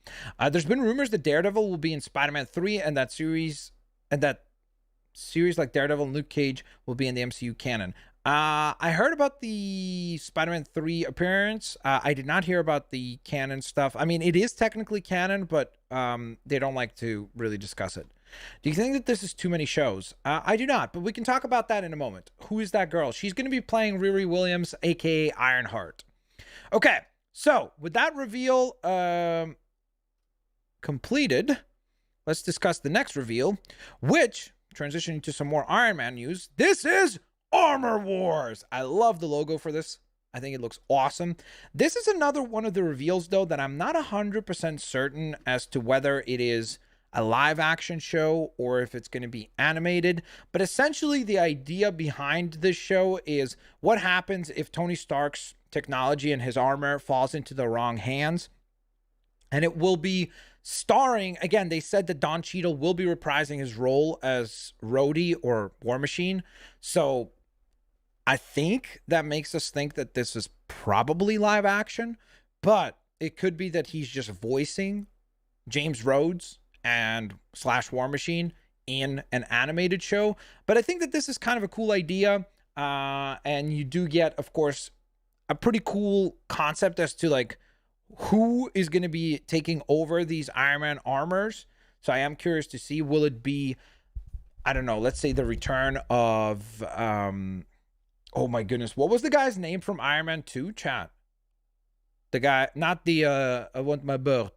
There's been rumors that Daredevil will be in Spider-Man 3, and that series like Daredevil and Luke Cage will be in the MCU canon. I heard about the Spider-Man 3 appearance. I did not hear about the canon stuff. I mean, it is technically canon, but they don't like to really discuss it. Do you think that this is too many shows? I do not, but we can talk about that in a moment. Who is that girl? She's going to be playing Riri Williams, aka Ironheart. Okay, so with that reveal completed, let's discuss the next reveal, which, transitioning to some more Iron Man news, this is Armor Wars. I love the logo for this. I think it looks awesome. This is another one of the reveals, though, that I'm not 100% certain as to whether it is a live action show or if it's going to be animated. But essentially, the idea behind this show is what happens if Tony Stark's technology and his armor falls into the wrong hands. And it will be starring, again, they said that Don Cheadle will be reprising his role as Rhodey or War Machine. So I think that makes us think that this is probably live action, but it could be that he's just voicing James Rhodes and / War Machine in an animated show. But I think that this is kind of a cool idea. And you do get, of course, a pretty cool concept as to like who is going to be taking over these Iron Man armors. So I am curious to see, will it be, I don't know, let's say the return of, oh my goodness, what was the guy's name from Iron Man 2, chat? The guy, not the, I want my bird.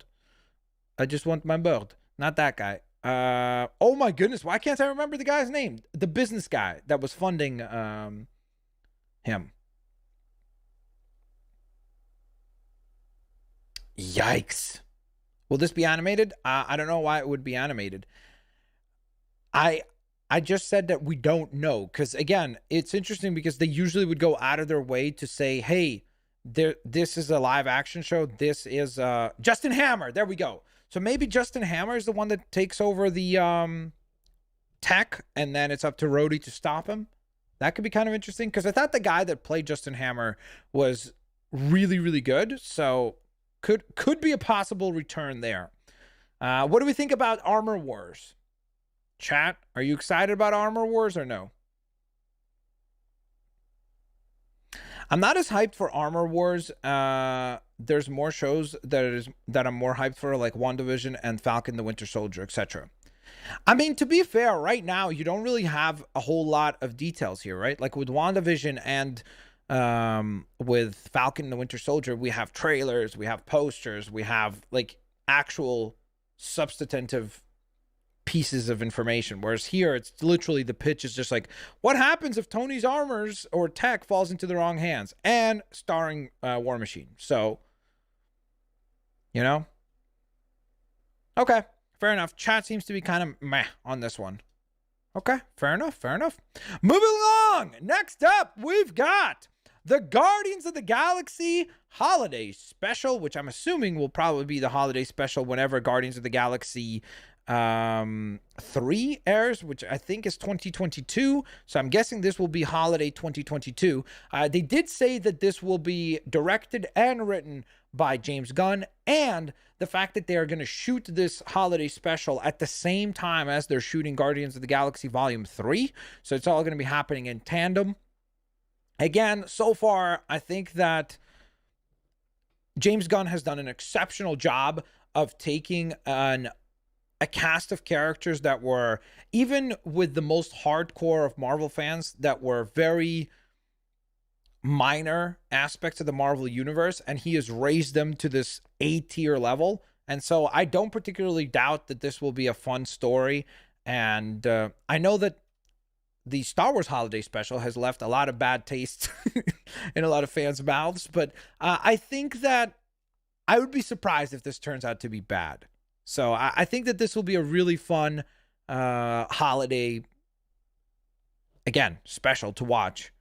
I just want my bird. Not that guy. Oh my goodness, why can't I remember the guy's name? The business guy that was funding him. Yikes. Will this be animated? I don't know why it would be animated. I just said that we don't know, because again, it's interesting because they usually would go out of their way to say, hey, this is a live action show. This is Justin Hammer. There we go. So maybe Justin Hammer is the one that takes over the tech, and then it's up to Rhodey to stop him. That could be kind of interesting, because I thought the guy that played Justin Hammer was really, really good. So could be a possible return there. What do we think about Armor Wars? Chat, are you excited about Armor Wars or no? I'm not as hyped for Armor Wars. There's more shows that I'm more hyped for, like WandaVision and Falcon the Winter Soldier, etc. I mean, to be fair, right now, you don't really have a whole lot of details here, right? Like with WandaVision and with Falcon and the Winter Soldier, we have trailers, we have posters, we have like actual substantive pieces of information. Whereas here, it's literally the pitch is just like, what happens if Tony's armors or tech falls into the wrong hands? And starring War Machine. So, you know? Okay. Fair enough. Chat seems to be kind of meh on this one. Okay, fair enough, fair enough. Moving along. Next up, we've got the Guardians of the Galaxy Holiday Special, which I'm assuming will probably be the holiday special whenever Guardians of the Galaxy 3 airs, which I think is 2022. So I'm guessing this will be holiday 2022. They did say that this will be directed and written by James Gunn, and the fact that they are going to shoot this holiday special at the same time as they're shooting Guardians of the Galaxy Volume 3. So it's all going to be happening in tandem. Again, so far, I think that James Gunn has done an exceptional job of taking a cast of characters that were, even with the most hardcore of Marvel fans, that were very minor aspects of the Marvel universe, and he has raised them to this A-tier level. And so I don't particularly doubt that this will be a fun story. And I know that the Star Wars holiday special has left a lot of bad taste in a lot of fans' mouths, but I think that I would be surprised if this turns out to be bad. So I think that this will be a really fun holiday, again, special to watch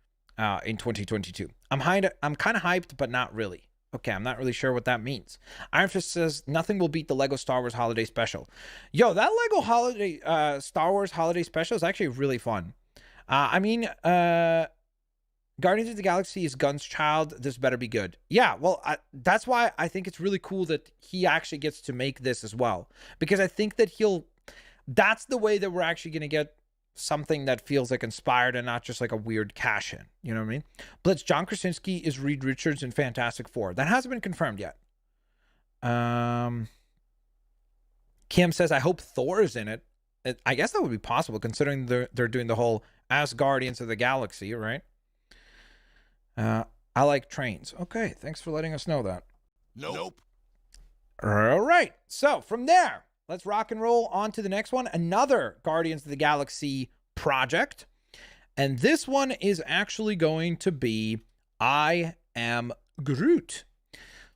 in 2022. I'm kind of hyped, but not really. Okay, I'm not really sure what that means. Iron Fist says nothing will beat the Lego Star Wars holiday special. Yo, that Lego holiday Star Wars holiday special is actually really fun. Guardians of the Galaxy is Gunn's child. This better be good. Yeah, well, that's why I think it's really cool that he actually gets to make this as well. Because I think that that's the way that we're actually going to get something that feels like inspired and not just like a weird cash-in. You know what I mean? Blitz, John Krasinski is Reed Richards in Fantastic Four. That hasn't been confirmed yet. Kim says, I hope Thor is in it. I guess that would be possible considering they're doing the whole as Guardians of the Galaxy, right? I like trains. Okay, thanks for letting us know that. Nope. All right. So from there, let's rock and roll on to the next one. Another Guardians of the Galaxy project. And this one is actually going to be I Am Groot.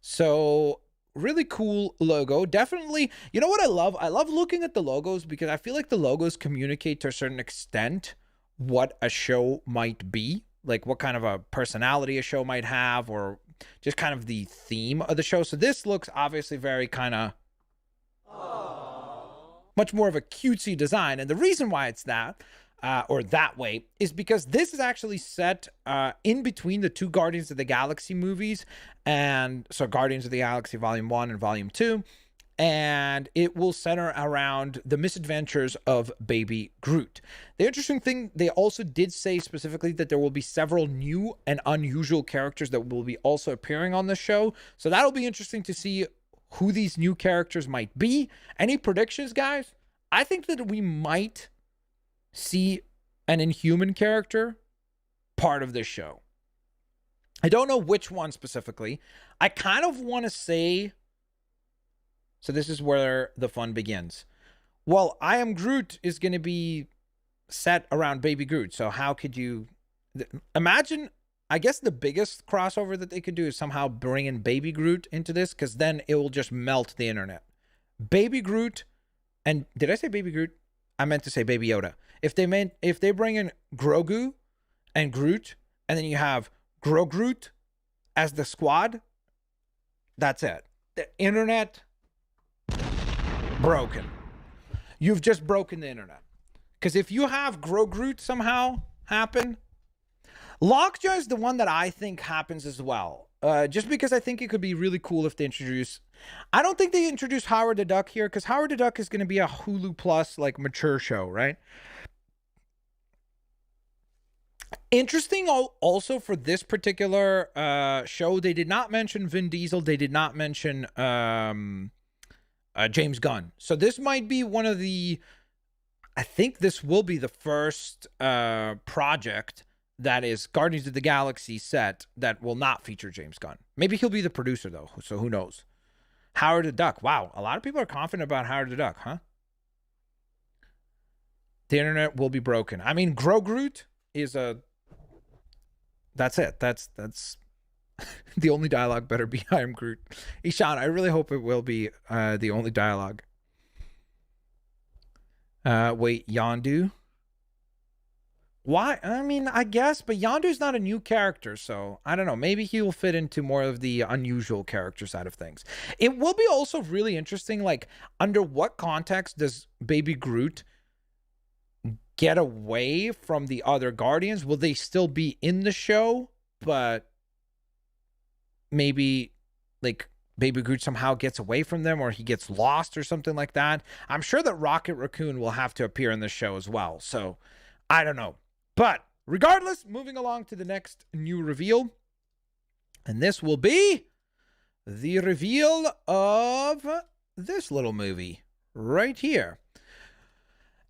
So really cool logo. Definitely. You know what I love? I love looking at the logos because I feel like the logos communicate to a certain extent what a show might be. Like what kind of a personality a show might have, or just kind of the theme of the show. So this looks obviously very kind of much more of a cutesy design. And the reason why it's that, or that way, is because this is actually set in between the two Guardians of the Galaxy movies. And so Guardians of the Galaxy Volume 1 and Volume 2. And it will center around the misadventures of Baby Groot. The interesting thing, they also did say specifically that there will be several new and unusual characters that will be also appearing on the show. So that'll be interesting to see who these new characters might be. Any predictions, guys? I think that we might see an Inhuman character part of this show. I don't know which one specifically. I kind of want to say... So this is where the fun begins. Well, I Am Groot is going to be set around Baby Groot. So how could you... Imagine, I guess the biggest crossover that they could do is somehow bring in Baby Groot into this, because then it will just melt the internet. Baby Groot, and did I say Baby Groot? I meant to say Baby Yoda. If they bring in Grogu and Groot, and then you have Groot as the squad, that's it. The internet... broken. You've just broken the internet. Because if you have Groot somehow happen, Lockjaw is the one that I think happens as well. Just because I think it could be really cool if they introduce... I don't think they introduce Howard the Duck here, because Howard the Duck is going to be a Hulu Plus, like, mature show, right? Interesting also for this particular show, they did not mention Vin Diesel. They did not mention James Gunn. So this might be one of the... I think this will be the first project that is Guardians of the Galaxy set that will not feature James Gunn. Maybe he'll be the producer, though, so who knows. Howard the Duck. Wow, a lot of people are confident about Howard the Duck, huh? The internet will be broken. I mean, Groot is a... That's it. That's the only dialogue better be I am Groot. Ishan, I really hope it will be the only dialogue. Wait, Yondu? Why? I mean, I guess, but Yondu's not a new character, so I don't know. Maybe he will fit into more of the unusual character side of things. It will be also really interesting, like, under what context does Baby Groot get away from the other Guardians? Will they still be in the show, but maybe, like, Baby Groot somehow gets away from them, or he gets lost or something like that? I'm sure that Rocket Raccoon will have to appear in the show as well, so I don't know. But regardless, moving along to the next new reveal. And this will be the reveal of this little movie right here.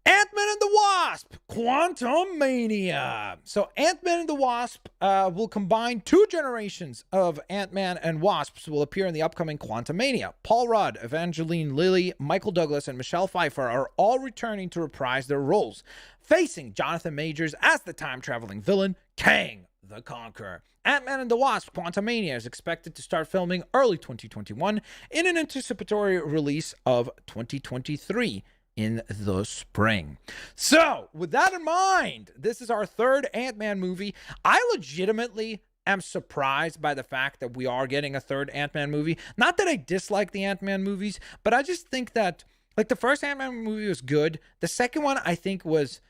Ant-Man and the Wasp, Quantum Mania. So Ant-Man and the Wasp will combine two generations of Ant-Man and Wasps will appear in the upcoming Quantum Mania. Paul Rudd, Evangeline Lilly, Michael Douglas, and Michelle Pfeiffer are all returning to reprise their roles, facing Jonathan Majors as the time-traveling villain, Kang the Conqueror. Ant-Man and the Wasp, Quantum Mania is expected to start filming early 2021 in an anticipatory release of 2023. In the spring. So, with that in mind, this is our third Ant-Man movie. I legitimately am surprised by the fact that we are getting a third Ant-Man movie. Not that I dislike the Ant-Man movies, but I just think that, like, the first Ant-Man movie was good. The second one, I think, was,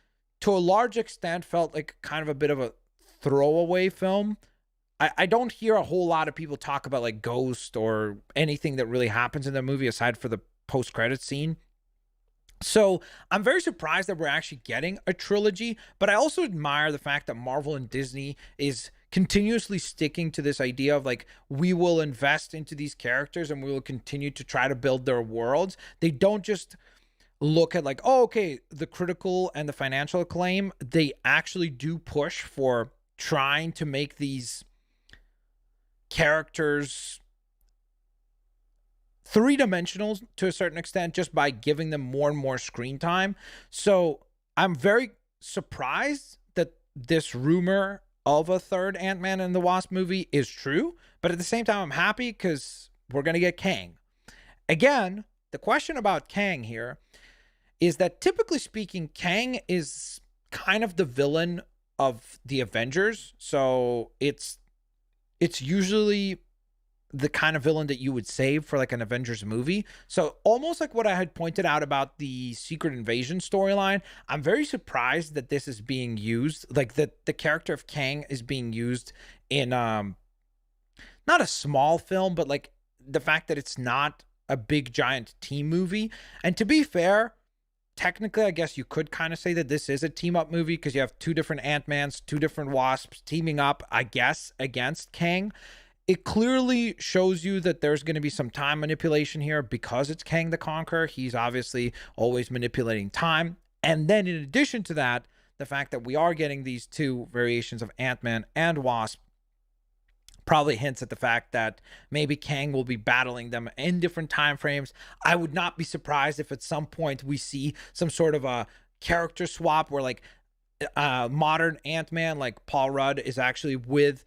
to a large extent, felt like kind of a bit of a throwaway film. I don't hear a whole lot of people talk about, like, Ghost or anything that really happens in the movie aside for the post-credits scene. So I'm very surprised that we're actually getting a trilogy, but I also admire the fact that Marvel and Disney is continuously sticking to this idea of, like, we will invest into these characters and we will continue to try to build their worlds. They don't just look at, like, oh, okay, the critical and the financial acclaim. They actually do push for trying to make these characters three-dimensional to a certain extent just by giving them more and more screen time. So I'm very surprised that this rumor of a third Ant-Man and the Wasp movie is true, but at the same time I'm happy because we're going to get Kang. Again, the question about Kang here is that, typically speaking, Kang is kind of the villain of the Avengers, so it's usually the kind of villain that you would save for, like, an Avengers movie. So almost like what I had pointed out about the Secret Invasion storyline, I'm very surprised that this is being used, like, that the character of Kang is being used in not a small film, but, like, the fact that it's not a big giant team movie. And to be fair, technically, I guess you could kind of say that this is a team-up movie because you have two different Ant-Mans, two different Wasps teaming up, I guess, against Kang. It clearly shows you that there's going to be some time manipulation here because it's Kang the Conqueror. He's obviously always manipulating time. And then in addition to that, the fact that we are getting these two variations of Ant-Man and Wasp probably hints at the fact that maybe Kang will be battling them in different time frames. I would not be surprised if at some point we see some sort of a character swap where, like, modern Ant-Man, like Paul Rudd, is actually with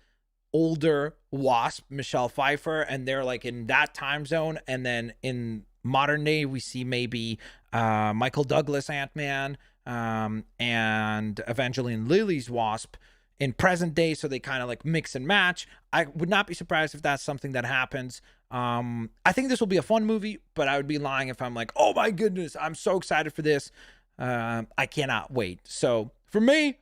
older Wasp, Michelle Pfeiffer, and they're, like, in that time zone. And then in modern day, we see maybe Michael Douglas Ant-Man and Evangeline Lilly's Wasp in present day, so they kind of, like, mix and match. I would not be surprised if that's something that happens. I think this will be a fun movie, but I would be lying if I'm like, oh my goodness, I'm so excited for this. I cannot wait. So for me,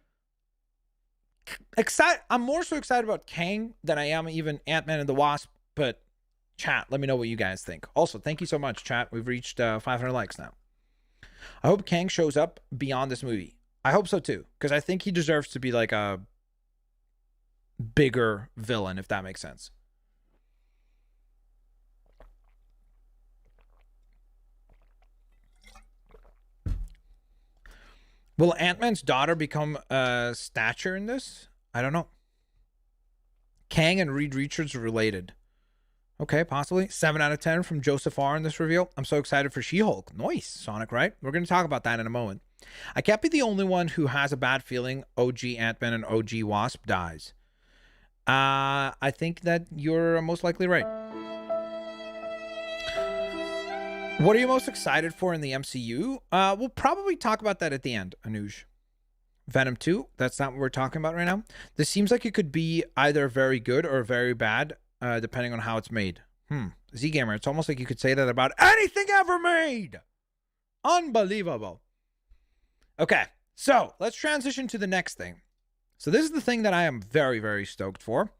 I'm more so excited about Kang than I am even Ant-Man and the Wasp. But chat, let me know what you guys think. Also, thank you so much, chat. We've reached 500 likes now. I hope Kang shows up beyond this movie. I hope so too, because I think he deserves to be like a bigger villain, if that makes sense. Will Ant-Man's daughter become a stature in this? I don't know. Kang and Reed Richards are related. Okay, possibly. 7 out of 10 from Joseph R. in this reveal. I'm so excited for She-Hulk. Nice, Sonic, right? We're going to talk about that in a moment. I can't be the only one who has a bad feeling OG Ant-Man and OG Wasp dies. I think that you're most likely right. What are you most excited for in the MCU? We'll probably talk about that at the end, Anuj. Venom 2, that's not what we're talking about right now. This seems like it could be either very good or very bad, depending on how it's made. Z-Gamer, it's almost like you could say that about anything ever made. Unbelievable. Okay, so let's transition to the next thing. So this is the thing that I am very, very stoked for,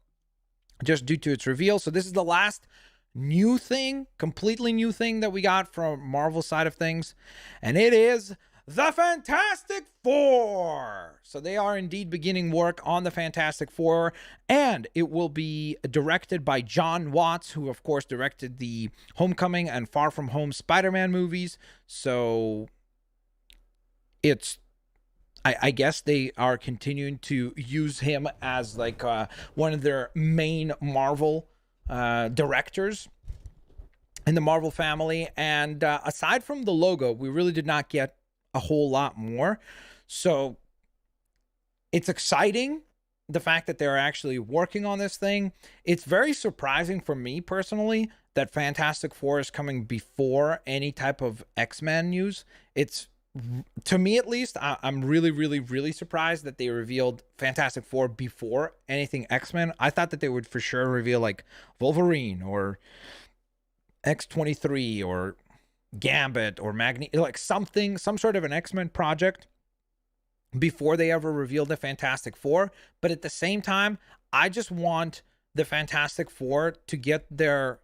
just due to its reveal. So this is the last new thing, completely new thing that we got from Marvel side of things, and it is the Fantastic Four. So they are indeed beginning work on the Fantastic Four, and it will be directed by John Watts, who of course directed the Homecoming and Far From Home Spider-Man movies. So it's, I guess they are continuing to use him as like one of their main Marvel directors in the Marvel family. And aside from the logo, we really did not get a whole lot more. So it's exciting, the fact that they're actually working on this thing. It's very surprising for me personally that Fantastic Four is coming before any type of X-Men news. It's, to me at least, I'm really, really, really surprised that they revealed Fantastic Four before anything X-Men. I thought that they would for sure reveal like Wolverine or X-23 or Gambit or Magneto, like something, some sort of an X-Men project before they ever revealed the Fantastic Four. But at the same time, I just want the Fantastic Four to get their,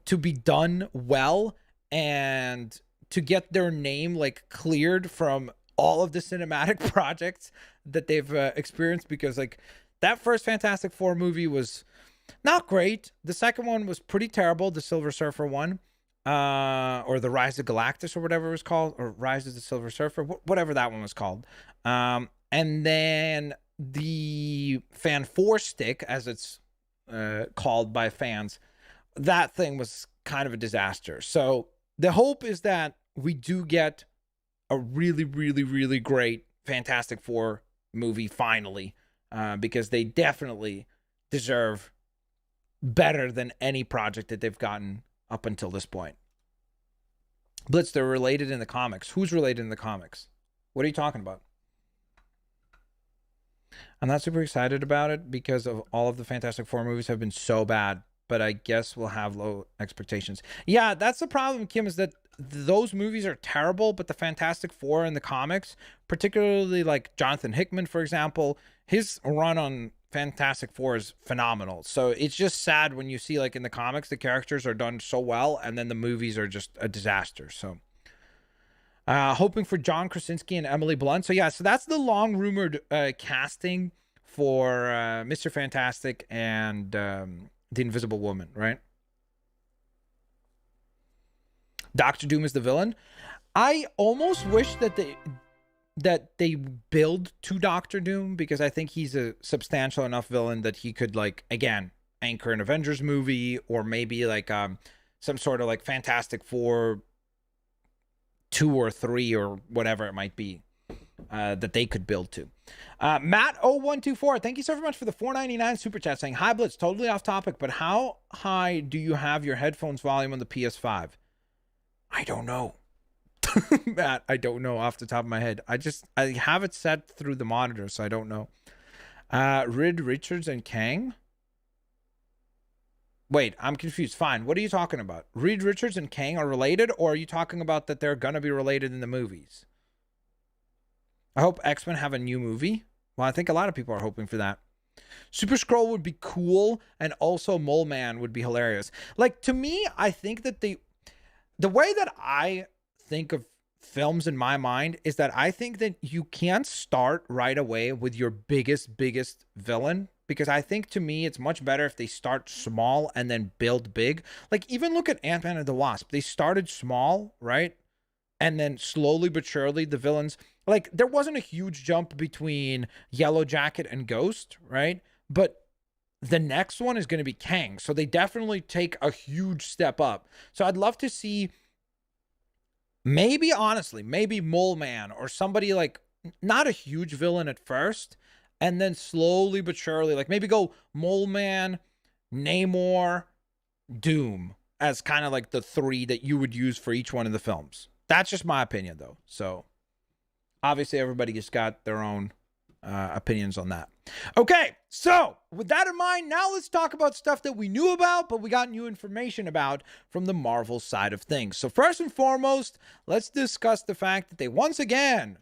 to be done well and to get their name like cleared from all of the cinematic projects that they've experienced, because like that first Fantastic Four movie was not great. The second one was pretty terrible, the Silver Surfer one, or the Rise of Galactus or whatever it was called, or Rise of the Silver Surfer, whatever that one was called. And then the Fan Four Stick, as it's called by fans, that thing was kind of a disaster. So the hope is that we do get a really, really, really great Fantastic Four movie finally, because they definitely deserve better than any project that they've gotten up until this point. Blitz, they're related in the comics. Who's related in the comics? What are you talking about? I'm not super excited about it because of all of the Fantastic Four movies have been so bad, but I guess we'll have low expectations. Yeah, that's the problem, Kim, is that those movies are terrible, but the Fantastic Four in the comics, particularly like Jonathan Hickman, for example, his run on Fantastic Four is phenomenal. So it's just sad when you see like in the comics, the characters are done so well and then the movies are just a disaster. So hoping for John Krasinski and Emily Blunt. So yeah, so that's the long rumored casting for Mr. Fantastic and the Invisible Woman, right? Doctor Doom is the villain. I almost wish that they build to Doctor Doom, because I think he's a substantial enough villain that he could, like, again, anchor an Avengers movie, or maybe like some sort of like Fantastic Four 2 or 3 or whatever it might be, that they could build to. Matt0124, thank you so much for the $4.99 super chat, saying, hi Blitz, totally off topic, but how high do you have your headphones volume on the PS5? I don't know. Matt, I don't know off the top of my head. I have it set through the monitor, so I don't know. Reed Richards and Kang? Wait, I'm confused. Fine. What are you talking about? Reed Richards and Kang are related, or are you talking about that they're gonna be related in the movies? I hope X-Men have a new movie. Well, I think a lot of people are hoping for that. Super Scroll would be cool, and also Mole Man would be hilarious. Like, to me, I think that the way that I think of films in my mind is that I think that you can't start right away with your biggest villain, because I think, to me, it's much better if they start small and then build big. Like, even look at Ant-Man and the Wasp. They started small, right? And then slowly but surely the villains, like, there wasn't a huge jump between Yellow Jacket and Ghost, right? But the next one is going to be Kang. So they definitely take a huge step up. So I'd love to see, maybe, honestly, maybe Mole Man or somebody like, not a huge villain at first, and then slowly but surely, like, maybe go Mole Man, Namor, Doom as kind of like the three that you would use for each one of the films. That's just my opinion, though. So obviously everybody just got their own opinions on that. Okay, so with that in mind, now let's talk about stuff that we knew about, but we got new information about from the Marvel side of things. So first and foremost, let's discuss the fact that they once again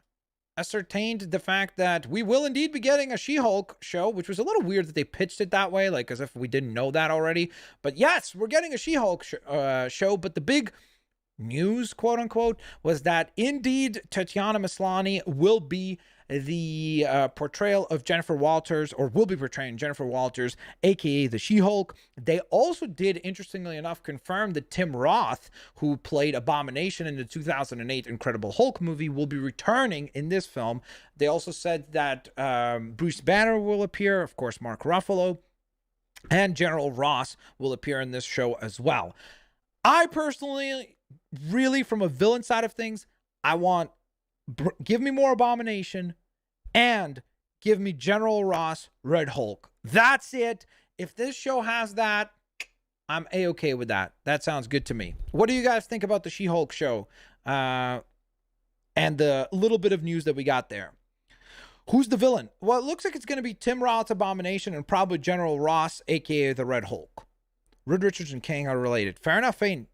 ascertained the fact that we will indeed be getting a She-Hulk show, which was a little weird that they pitched it that way, like as if we didn't know that already. But yes, we're getting a She-Hulk show, but the big news, quote unquote, was that indeed Tatiana Maslany will be the portrayal of Jennifer Walters, or will be portraying Jennifer Walters, aka the She-Hulk. They also did, interestingly enough, confirm that Tim Roth, who played Abomination in the 2008 Incredible Hulk movie, will be returning in this film. They also said that Bruce Banner will appear, of course, Mark Ruffalo, and General Ross will appear in this show as well. I personally, really, from a villain side of things, I want, give me more Abomination and give me General Ross, Red Hulk. That's it. If this show has that, I'm A-okay with that. That sounds good to me. What do you guys think about the She-Hulk show and the little bit of news that we got there? Who's the villain? Well, it looks like it's going to be Tim Roth's Abomination and probably General Ross, aka the Red Hulk. Reed Richards and Kang are related. Fair enough, Fane.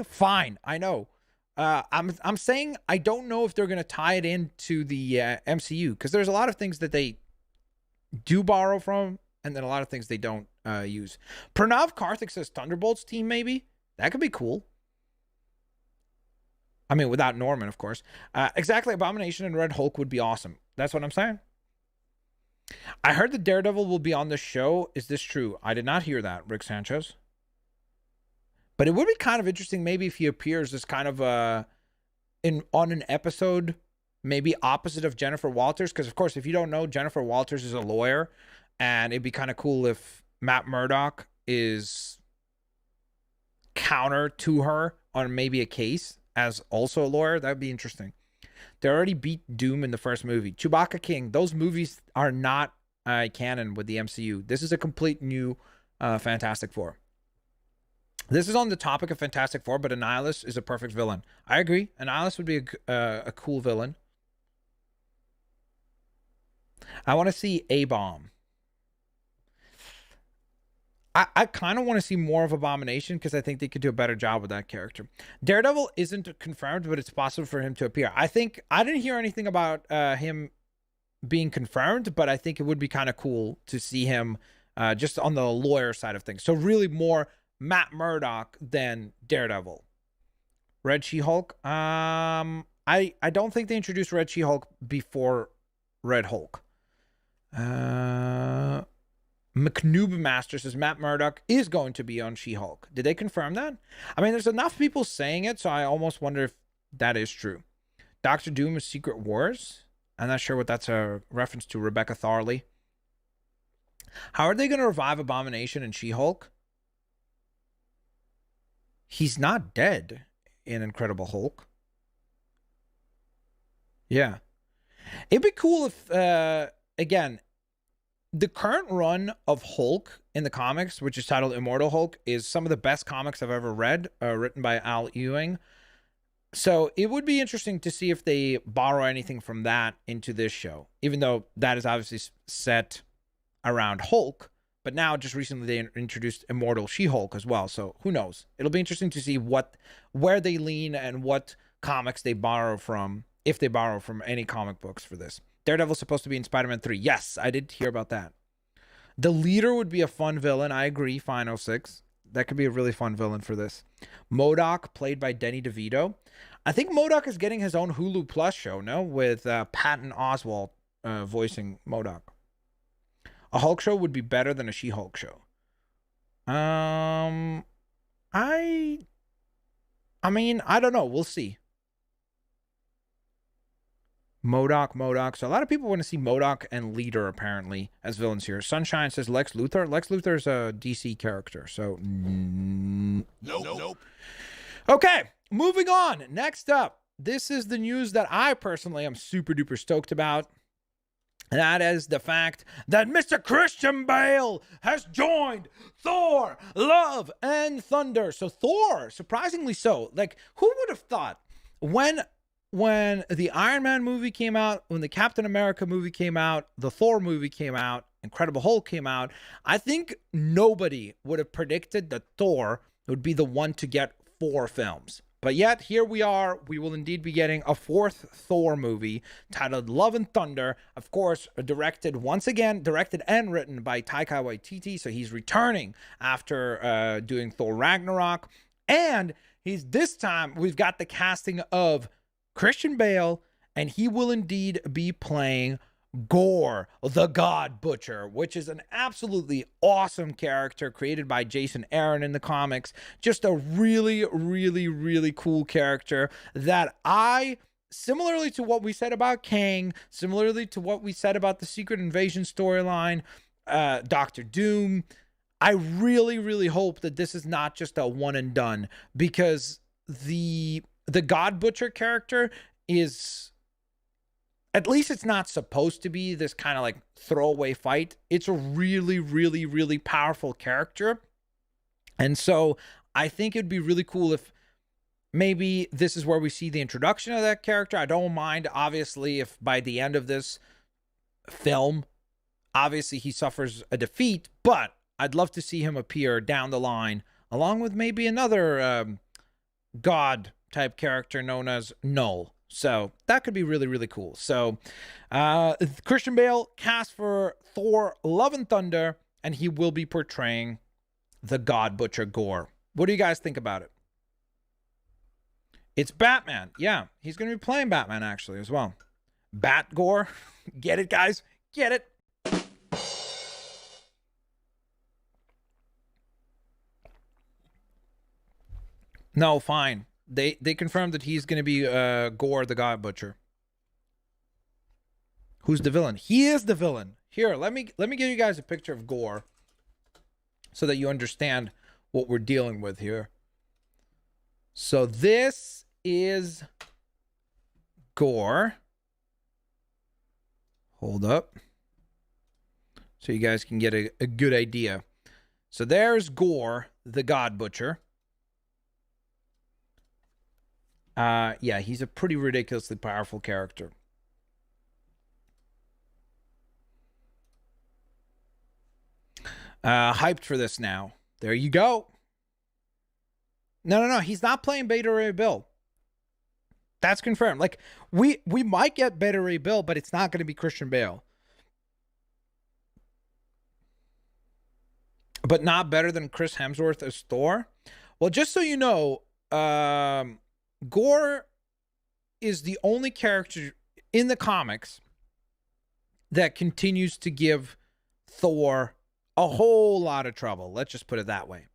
Fine. I know. I'm saying I don't know if they're going to tie it into the MCU, because there's a lot of things that they do borrow from, and then a lot of things they don't use. Pranav Karthik says Thunderbolts team, maybe. That could be cool. I mean, without Norman, of course. Exactly, Abomination and Red Hulk would be awesome. That's what I'm saying. I heard that Daredevil will be on the show. Is this true? I did not hear that, Rick Sanchez. But it would be kind of interesting maybe if he appears as kind of on an episode, maybe opposite of Jennifer Walters. Because, of course, if you don't know, Jennifer Walters is a lawyer. And it'd be kind of cool if Matt Murdock is counter to her on maybe a case as also a lawyer. That would be interesting. They already beat Doom in the first movie. Chewbacca King. Those movies are not canon with the MCU. This is a complete new Fantastic Four. This is on the topic of Fantastic Four, but Annihilus is a perfect villain. I agree. Annihilus would be a cool villain. I want to see A-Bomb. I kind of want to see more of Abomination, because I think they could do a better job with that character. Daredevil isn't confirmed, but it's possible for him to appear. I didn't hear anything about him being confirmed, but I think it would be kind of cool to see him just on the lawyer side of things. So really more Matt Murdock than Daredevil. Red She-Hulk. I don't think they introduced Red She-Hulk before Red Hulk. McNoob Master says Matt Murdock is going to be on She-Hulk. Did they confirm that? I mean, there's enough people saying it, so I almost wonder if that is true. Doctor Doom is Secret Wars. I'm not sure what that's a reference to. Rebecca Tharley. How are they going to revive Abomination and She-Hulk? He's not dead in Incredible Hulk. Yeah. It'd be cool if, again, the current run of Hulk in the comics, which is titled Immortal Hulk, is some of the best comics I've ever read, written by Al Ewing. So it would be interesting to see if they borrow anything from that into this show, even though that is obviously set around Hulk. But now, just recently, they introduced Immortal She-Hulk as well. So who knows? It'll be interesting to see where they lean and what comics they borrow from if they borrow from any comic books for this. Daredevil's supposed to be in Spider-Man 3. Yes, I did hear about that. The Leader would be a fun villain. I agree, Final 6. That could be a really fun villain for this. MODOK, played by Denny DeVito. I think MODOK is getting his own Hulu Plus show, no? With Patton Oswalt voicing MODOK. A Hulk show would be better than a She-Hulk show. I mean, I don't know. We'll see. MODOK. So a lot of people want to see MODOK and Leader, apparently, as villains here. Sunshine says Lex Luthor. Lex Luthor's a DC character, so... Nope. Okay, moving on. Next up, this is the news that I personally am super duper stoked about. And that is the fact that Mr. Christian Bale has joined Thor, Love and Thunder. So Thor, surprisingly so. Like, who would have thought when the Iron Man movie came out, when the Captain America movie came out, the Thor movie came out, Incredible Hulk came out, I think nobody would have predicted that Thor would be the one to get 4 films. But yet, here we are. We will indeed be getting a 4th Thor movie titled Love and Thunder. Of course, directed and written by Taika Waititi. So he's returning after doing Thor Ragnarok. And this time, we've got the casting of Christian Bale, and he will indeed be playing Gore, the God Butcher, which is an absolutely awesome character created by Jason Aaron in the comics. Just a really, really, really cool character that similarly to what we said about Kang, similarly to what we said about the Secret Invasion storyline, Doctor Doom, I really, really hope that this is not just a one and done, because the God Butcher character is... At least it's not supposed to be this kind of like throwaway fight. It's a really, really, really powerful character. And so I think it'd be really cool if maybe this is where we see the introduction of that character. I don't mind, obviously, if by the end of this film, obviously he suffers a defeat, but I'd love to see him appear down the line, along with maybe another God type character known as Null. So that could be really, really cool. So Christian Bale cast for Thor, Love and Thunder, and he will be portraying the God Butcher Gore. What do you guys think about it? It's Batman. Yeah, he's going to be playing Batman actually as well. Bat Gore. Get it, guys? Get it? No, fine. They confirmed that he's going to be Gore, the God Butcher. Who's the villain? He is the villain. Here, let me give you guys a picture of Gore so that you understand what we're dealing with here. So this is Gore. Hold up. So you guys can get a good idea. So there's Gore, the God Butcher. Yeah, he's a pretty ridiculously powerful character. Hyped for this now. There you go. No. He's not playing Beta Ray Bill. That's confirmed. Like, we might get Beta Ray Bill, but it's not going to be Christian Bale. But not better than Chris Hemsworth as Thor? Well, just so you know, Gore is the only character in the comics that continues to give Thor a whole lot of trouble. Let's just put it that way.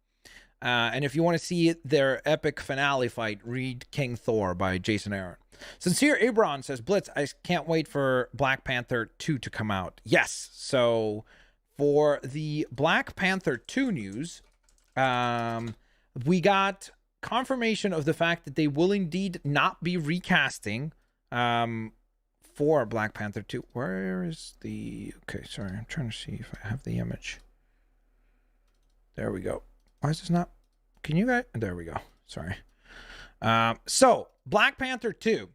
And if you want to see their epic finale fight, read King Thor by Jason Aaron. Sincere Abron says, Blitz, I can't wait for Black Panther 2 to come out. Yes. So for the Black Panther 2 news, we got confirmation of the fact that they will indeed not be recasting for Black Panther 2. Where is the... Okay, sorry. I'm trying to see if I have the image. There we go. Why is this not... Can you guys... There we go. Sorry. So, Black Panther 2.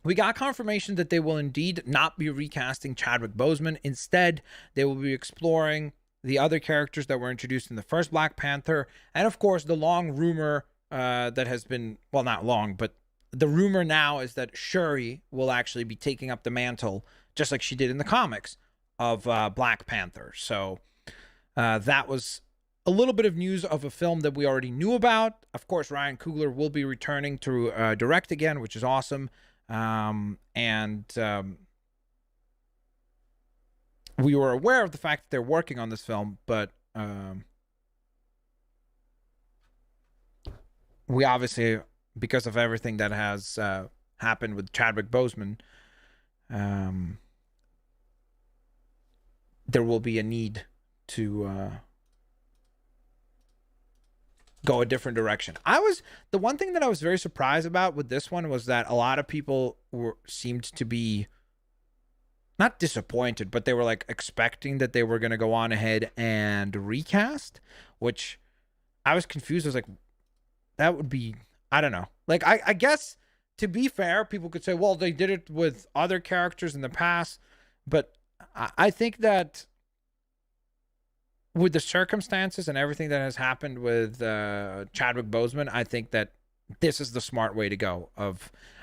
We got confirmation that they will indeed not be recasting Chadwick Boseman. Instead, they will be exploring the other characters that were introduced in the first Black Panther, and of course the long rumor that has been, well, not long, but the rumor now is that Shuri will actually be taking up the mantle, just like she did in the comics, of Black Panther. So that was a little bit of news of a film that we already knew about. Of course, Ryan Coogler will be returning to direct again, which is awesome. We were aware of the fact that they're working on this film, but we obviously, because of everything that has happened with Chadwick Boseman, there will be a need to go a different direction. The one thing that I was very surprised about with this one was that a lot of people seemed to be not disappointed, but they were like expecting that they were going to go on ahead and recast, which I was confused. I was like, that would be, I don't know. Like, I guess, to be fair, people could say, well, they did it with other characters in the past, but I think that with the circumstances and everything that has happened with Chadwick Boseman, I think that this is the smart way to go.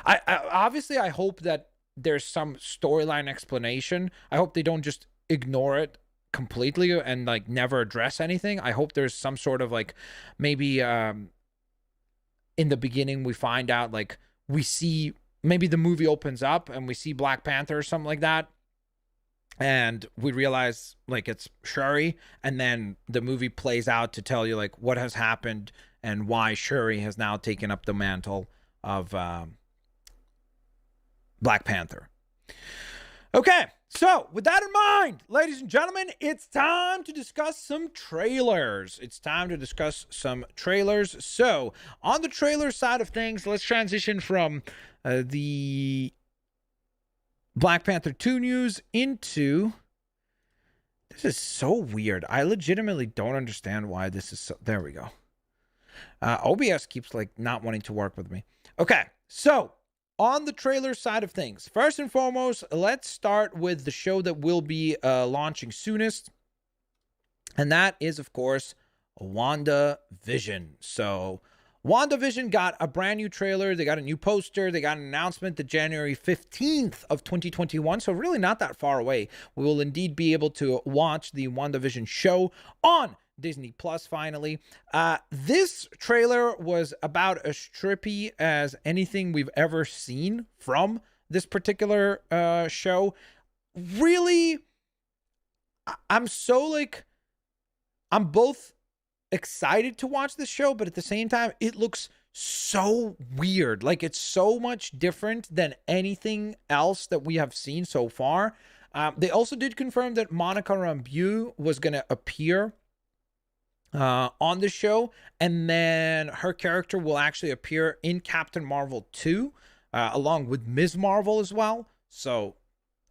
Obviously, I hope that there's some storyline explanation. I hope they don't just ignore it completely and like never address anything. I hope there's some sort of like, maybe in the beginning we find out, like, we see, maybe the movie opens up and we see Black Panther or something like that, and we realize like it's Shuri, and then the movie plays out to tell you like what has happened and why Shuri has now taken up the mantle of Black Panther. Okay, so with that in mind, ladies and gentlemen, it's time to discuss some trailers. So on the trailer side of things, let's transition from the Black Panther 2 news into... This is so weird. I legitimately don't understand why this is so... There we go. OBS keeps like not wanting to work with me. Okay, so on the trailer side of things, first and foremost, let's start with the show that will be launching soonest. And that is, of course, WandaVision. So WandaVision got a brand new trailer. They got a new poster. They got an announcement to January 15th of 2021. So really not that far away. We will indeed be able to watch the WandaVision show on Disney Plus finally. This trailer was about as trippy as anything we've ever seen from this particular show. Really, I'm both excited to watch this show, but at the same time, it looks so weird. Like, it's so much different than anything else that we have seen so far. They also did confirm that Monica Rambeau was going to appear on the show, and then her character will actually appear in Captain Marvel 2 along with Ms. Marvel as well. So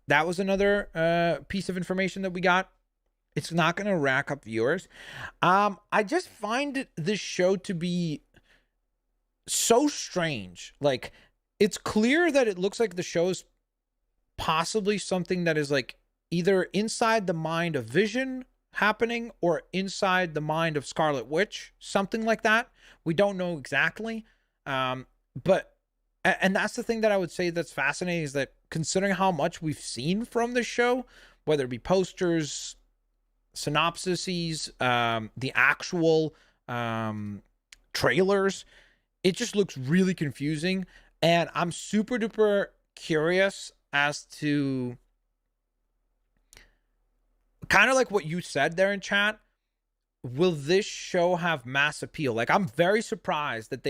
that was another piece of information that we got. It's not going to rack up viewers. I just find this show to be so strange. Like, it's clear that it looks like the show is possibly something that is like either inside the mind of Vision happening or inside the mind of Scarlet Witch, something like that. We don't know exactly. But that's the thing that I would say that's fascinating, is that considering how much we've seen from the show, whether it be posters, synopsises, the actual trailers, it just looks really confusing. And I'm super duper curious as to kind of like what you said there in chat. Will this show have mass appeal? Like, I'm very surprised that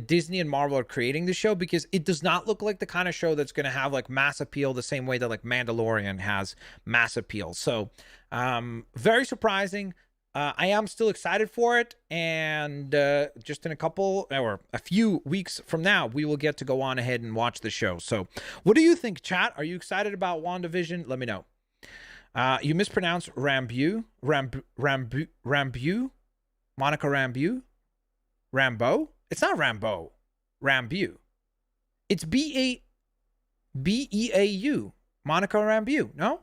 Disney and Marvel are creating the show, because it does not look like the kind of show that's going to have like mass appeal the same way that like Mandalorian has mass appeal. So very surprising. I am still excited for it, and just in a few weeks from now, we will get to go on ahead and watch the show. So what do you think, chat? Are you excited about WandaVision? Let me know. You mispronounced Rambeau. Monica Rambeau? Rambeau? It's not Rambeau. Rambeau. It's B-E-A-U. Monica Rambeau, no?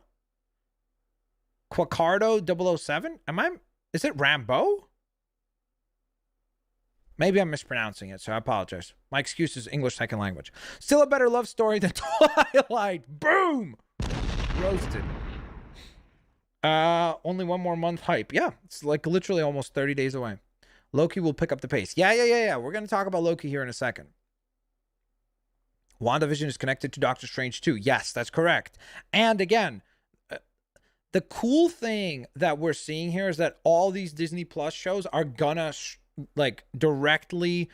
Quacardo 007? Is it Rambeau? Maybe I'm mispronouncing it, so I apologize. My excuse is English second language. Still a better love story than Twilight. Boom! Roasted. Only one more month hype. Yeah, it's like literally almost 30 days away. Loki will pick up the pace. Yeah. We're going to talk about Loki here in a second. WandaVision is connected to Doctor Strange too. Yes, that's correct. And again, the cool thing that we're seeing here is that all these Disney Plus shows are gonna like directly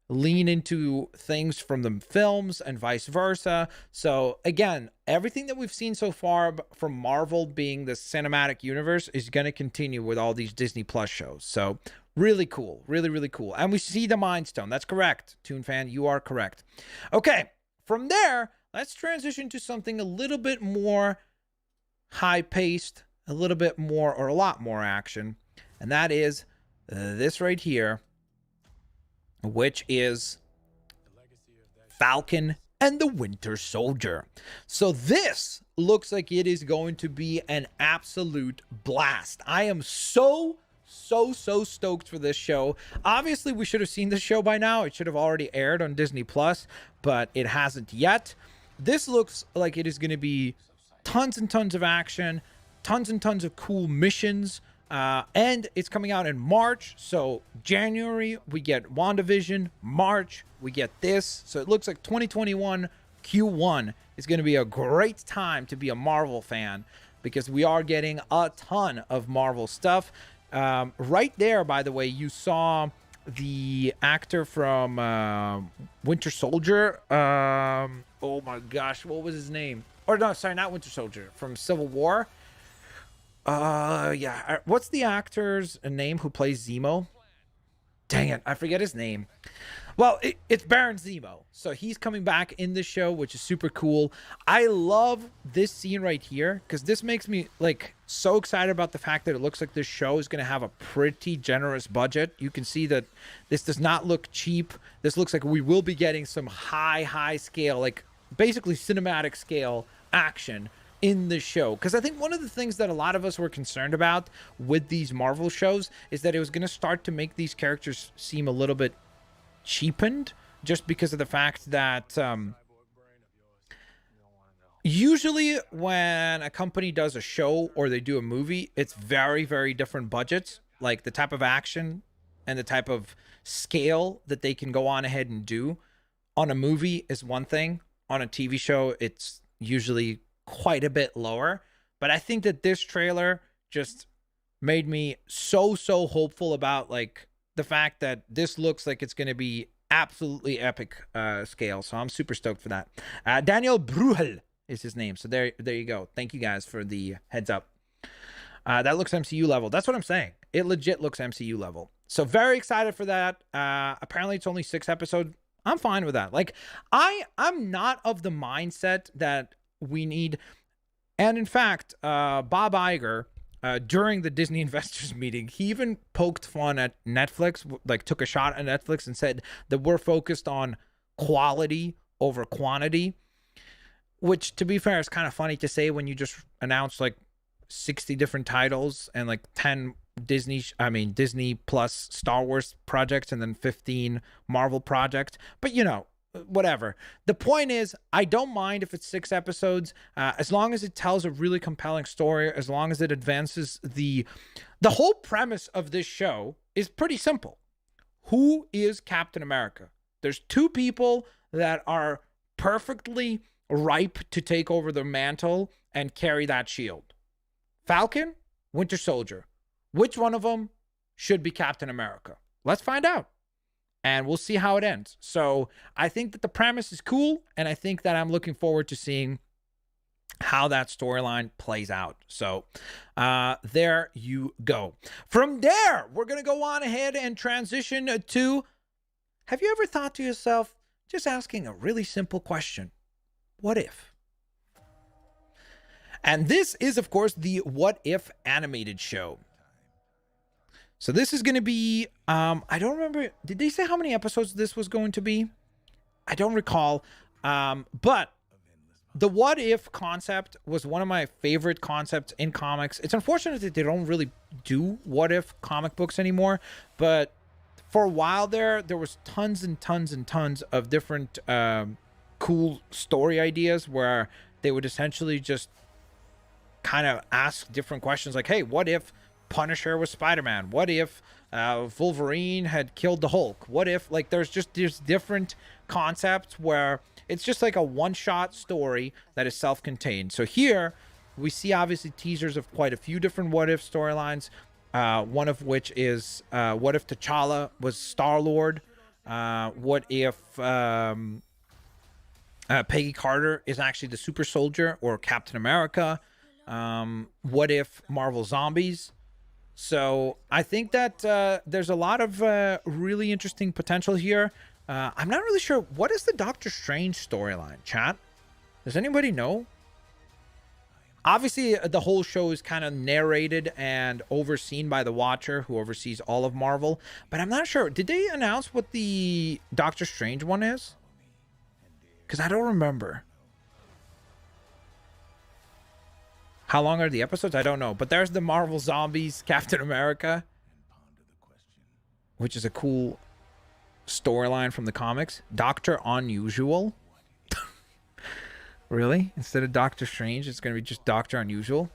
lean into things from the films and vice versa. So again, everything that we've seen so far from Marvel being the cinematic universe is going to continue with all these Disney Plus shows. So really cool. Really cool. And we see the Mind Stone. That's correct. Toon fan, you are correct. Okay. From there, let's transition to something a little bit more high paced, a little bit more or a lot more action. And that is this right here, which is Falcon and the Winter Soldier. So this looks like it is going to be an absolute blast. I am so stoked for this show. Obviously, we should have seen this show by now. It should have already aired on Disney Plus, but it hasn't yet. This looks like it is going to be tons and tons of action, tons and tons of cool missions. And it's coming out in March. So January, we get WandaVision. March, we get this. So it looks like 2021 Q1 is going to be a great time to be a Marvel fan because we are getting a ton of Marvel stuff. Right there, by the way, you saw the actor from Winter Soldier. Oh my gosh, what was his name? Or no, sorry, not Winter Soldier, from Civil War. Yeah. What's the actor's name who plays Zemo? Dang it, I forget his name. Well, it's Baron Zemo. So he's coming back in this show, which is super cool. I love this scene right here because this makes me like so excited about the fact that it looks like this show is going to have a pretty generous budget. You can see that this does not look cheap. This looks like we will be getting some high scale, like basically cinematic scale action in the show. Because I think one of the things that a lot of us were concerned about with these Marvel shows is that it was going to start to make these characters seem a little bit cheapened just because of the fact that usually when a company does a show or they do a movie, it's very different budgets. Like the type of action and the type of scale that they can go on ahead and do on a movie is one thing. On a TV show, it's usually quite a bit lower. But I think that this trailer just made me so hopeful about like the fact that this looks like it's going to be absolutely epic scale. So I'm super stoked for that. Daniel Bruhl is his name. So there you go. Thank you guys for the heads up. That looks MCU level. That's what I'm saying. It legit looks MCU level. So very excited for that. Apparently it's only 6 episodes. I'm fine with that. Like I'm not of the mindset that we need. And in fact, Bob Iger, during the Disney investors meeting, he even poked fun at Netflix, like took a shot at Netflix and said that we're focused on quality over quantity, which to be fair is kind of funny to say when you just announced like 60 different titles and like 10 Disney plus Star Wars projects and then 15 Marvel projects. But you know, whatever. The point is, I don't mind if it's 6 episodes, as long as it tells a really compelling story, as long as it advances the whole premise of this show is pretty simple. Who is Captain America? There's 2 people that are perfectly ripe to take over the mantle and carry that shield. Falcon, Winter Soldier. Which one of them should be Captain America? Let's find out. And we'll see how it ends. So I think that the premise is cool. And I think that I'm looking forward to seeing how that storyline plays out. So there you go. From there, we're going to go on ahead and transition to, have you ever thought to yourself, just asking a really simple question, what if? And this is, of course, the What If animated show. So this is going to be, I don't remember, did they say how many episodes this was going to be? I don't recall, but the what if concept was one of my favorite concepts in comics. It's unfortunate that they don't really do what if comic books anymore, but for a while there was tons and tons and tons of different cool story ideas where they would essentially just kind of ask different questions like, hey, what if Punisher was Spider-Man? What if Wolverine had killed the Hulk? What if, like, there's different concepts where it's just like a one-shot story that is self-contained. So here we see obviously teasers of quite a few different what if storylines. One of which is what if T'Challa was Star-Lord? What if Peggy Carter is actually the super soldier or Captain America? What if Marvel Zombies? So I think that there's a lot of really interesting potential here. I'm not really sure. What is the Doctor Strange storyline, chat? Does anybody know? Obviously, the whole show is kind of narrated and overseen by the Watcher, who oversees all of Marvel. But I'm not sure. Did they announce what the Doctor Strange one is? Because I don't remember. How long are the episodes? I don't know. But there's the Marvel Zombies Captain America, which is a cool storyline from the comics. Doctor Unusual. Really? Instead of Doctor Strange, it's going to be just Doctor Unusual.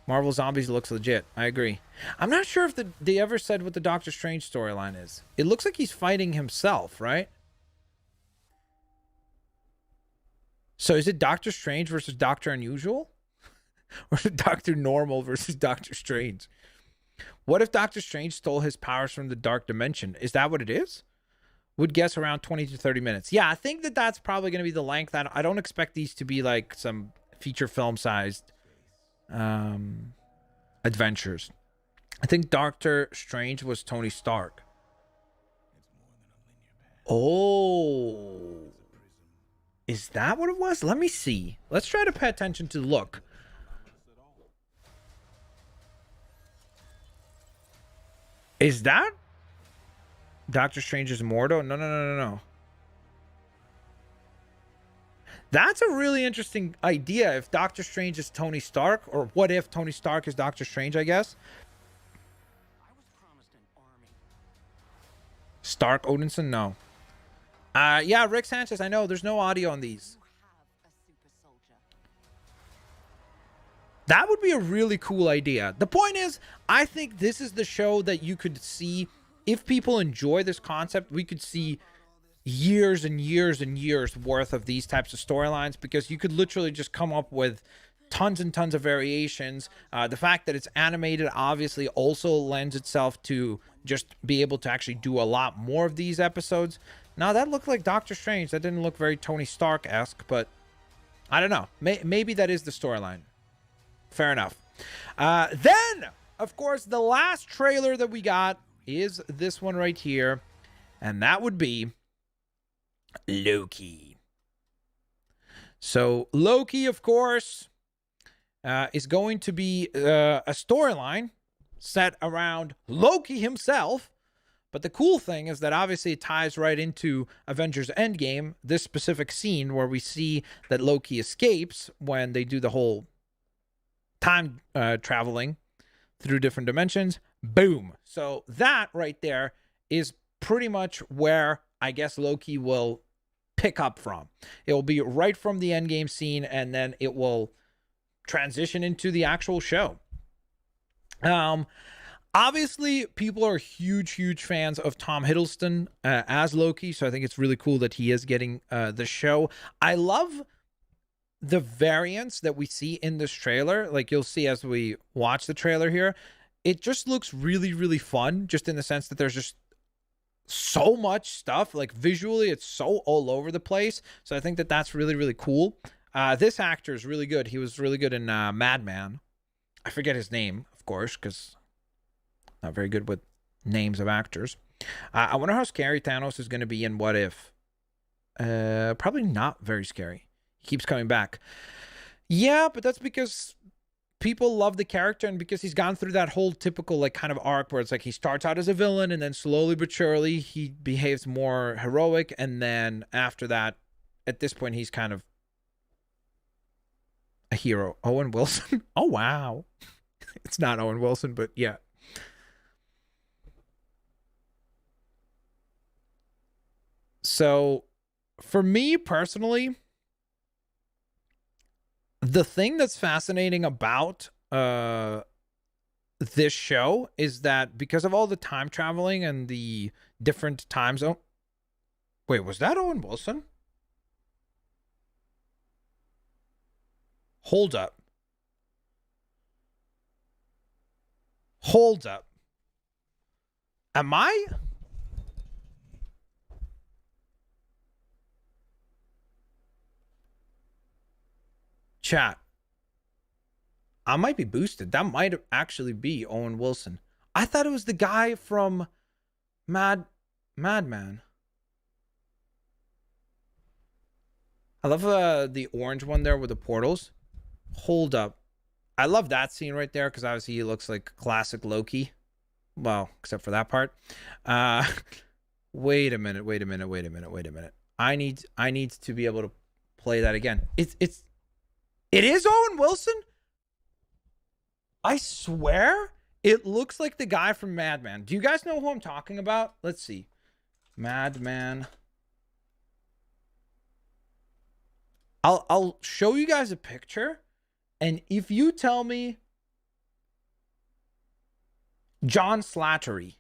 Marvel Zombies looks legit. I agree. I'm not sure if they ever said what the Doctor Strange storyline is. It looks like he's fighting himself, right? So is it Doctor Strange versus Doctor Unusual? Or is it Doctor Normal versus Doctor Strange? What if Doctor Strange stole his powers from the dark dimension? Is that what it is? Would guess around 20 to 30 minutes. Yeah, I think that that's probably going to be the length. I don't expect these to be like some feature film sized adventures. I think Doctor Strange was Tony Stark. Oh, is that what it was? Let me see. Let's try to pay attention to the look. Is that Doctor Strange's Mordo? No. That's a really interesting idea. If Doctor Strange is Tony Stark, or what if Tony Stark is Doctor Strange, I guess. I was promised an army. Stark Odinson? No. Yeah, Rick Sanchez, I know. There's no audio on these. You have a super soldier. That would be a really cool idea. The point is, I think this is the show that you could see. If people enjoy this concept, we could see years and years and years worth of these types of storylines, because you could literally just come up with tons and tons of variations. The fact that it's animated obviously also lends itself to just be able to actually do a lot more of these episodes. Now, that looked like Doctor Strange. That didn't look very Tony Stark-esque, but I don't know. Maybe that is the storyline. Fair enough. Then, of course, the last trailer that we got is this one right here, and that would be Loki. So Loki, of course, is going to be a storyline set around Loki himself. But the cool thing is that obviously it ties right into Avengers Endgame, this specific scene where we see that Loki escapes when they do the whole time traveling through different dimensions. Boom. So that right there is pretty much where I guess Loki will pick up from. It will be right from the Endgame scene, and then it will transition into the actual show. Obviously, people are huge fans of Tom Hiddleston as Loki, so I think it's really cool that he is getting the show. I love the variants that we see in this trailer. Like, you'll see as we watch the trailer here, it just looks really fun, just in the sense that there's just so much stuff. Like, visually, it's so all over the place. So I think that that's really cool. This actor is really good. He was really good in Madman. I forget his name, of course, because not very good with names of actors. I wonder how scary Thanos is going to be in What If. Probably not very scary. He keeps coming back. Yeah, but that's because people love the character, and because he's gone through that whole typical like kind of arc where it's like he starts out as a villain and then slowly but surely he behaves more heroic, and then after that, at this point, he's kind of a hero. Owen Wilson. Oh wow. It's not Owen Wilson, but yeah. So for me personally, the thing that's fascinating about this show is that because of all the time traveling and the different time zone. Wait, was that Owen Wilson? Hold up. Hold up. Am I? Chat. I might be boosted. That might actually be Owen Wilson. I thought it was the guy from Madman. I love the orange one there with the portals. Hold up. I love that scene right there because obviously he looks like classic Loki. Well, except for that part. Wait a minute. I need to be able to play that again. It is Owen Wilson? I swear it looks like the guy from Madman. Do you guys know who I'm talking about? Let's see. Madman. I'll show you guys a picture, and if you tell me John Slattery,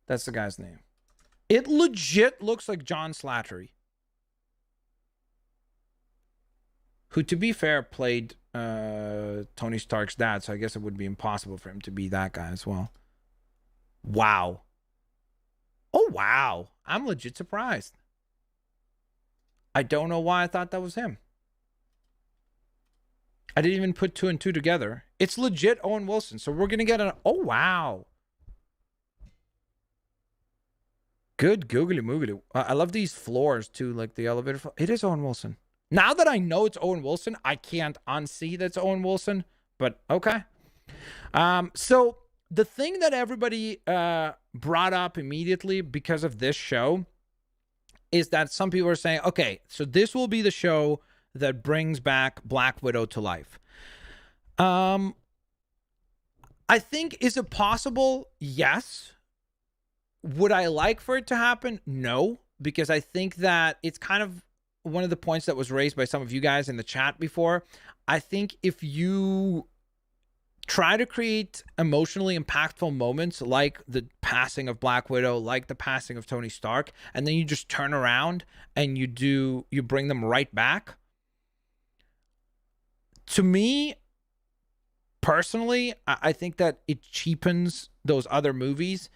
that's the guy's name. It legit looks like John Slattery, who, to be fair, played Tony Stark's dad, so I guess it would be impossible for him to be that guy as well. Wow. Oh, wow. I'm legit surprised. I don't know why I thought that was him. I didn't even put 2 and 2 together. It's legit Owen Wilson. So we're going to get an... Oh, wow. Good googly moogly. I love these floors, too, like the elevator floor. It is Owen Wilson. Now that I know it's Owen Wilson, I can't unsee that's Owen Wilson. But, okay. So the thing that everybody brought up immediately because of this show is that some people are saying, okay, so this will be the show that brings back Black Widow to life. I think, is it possible? Yes. Would I like for it to happen? No, because I think that it's kind of one of the points that was raised by some of you guys in the chat before. I think if you try to create emotionally impactful moments like the passing of Black Widow, like the passing of Tony Stark, and then you just turn around and you bring them right back. To me, personally, I think that it cheapens those other movies.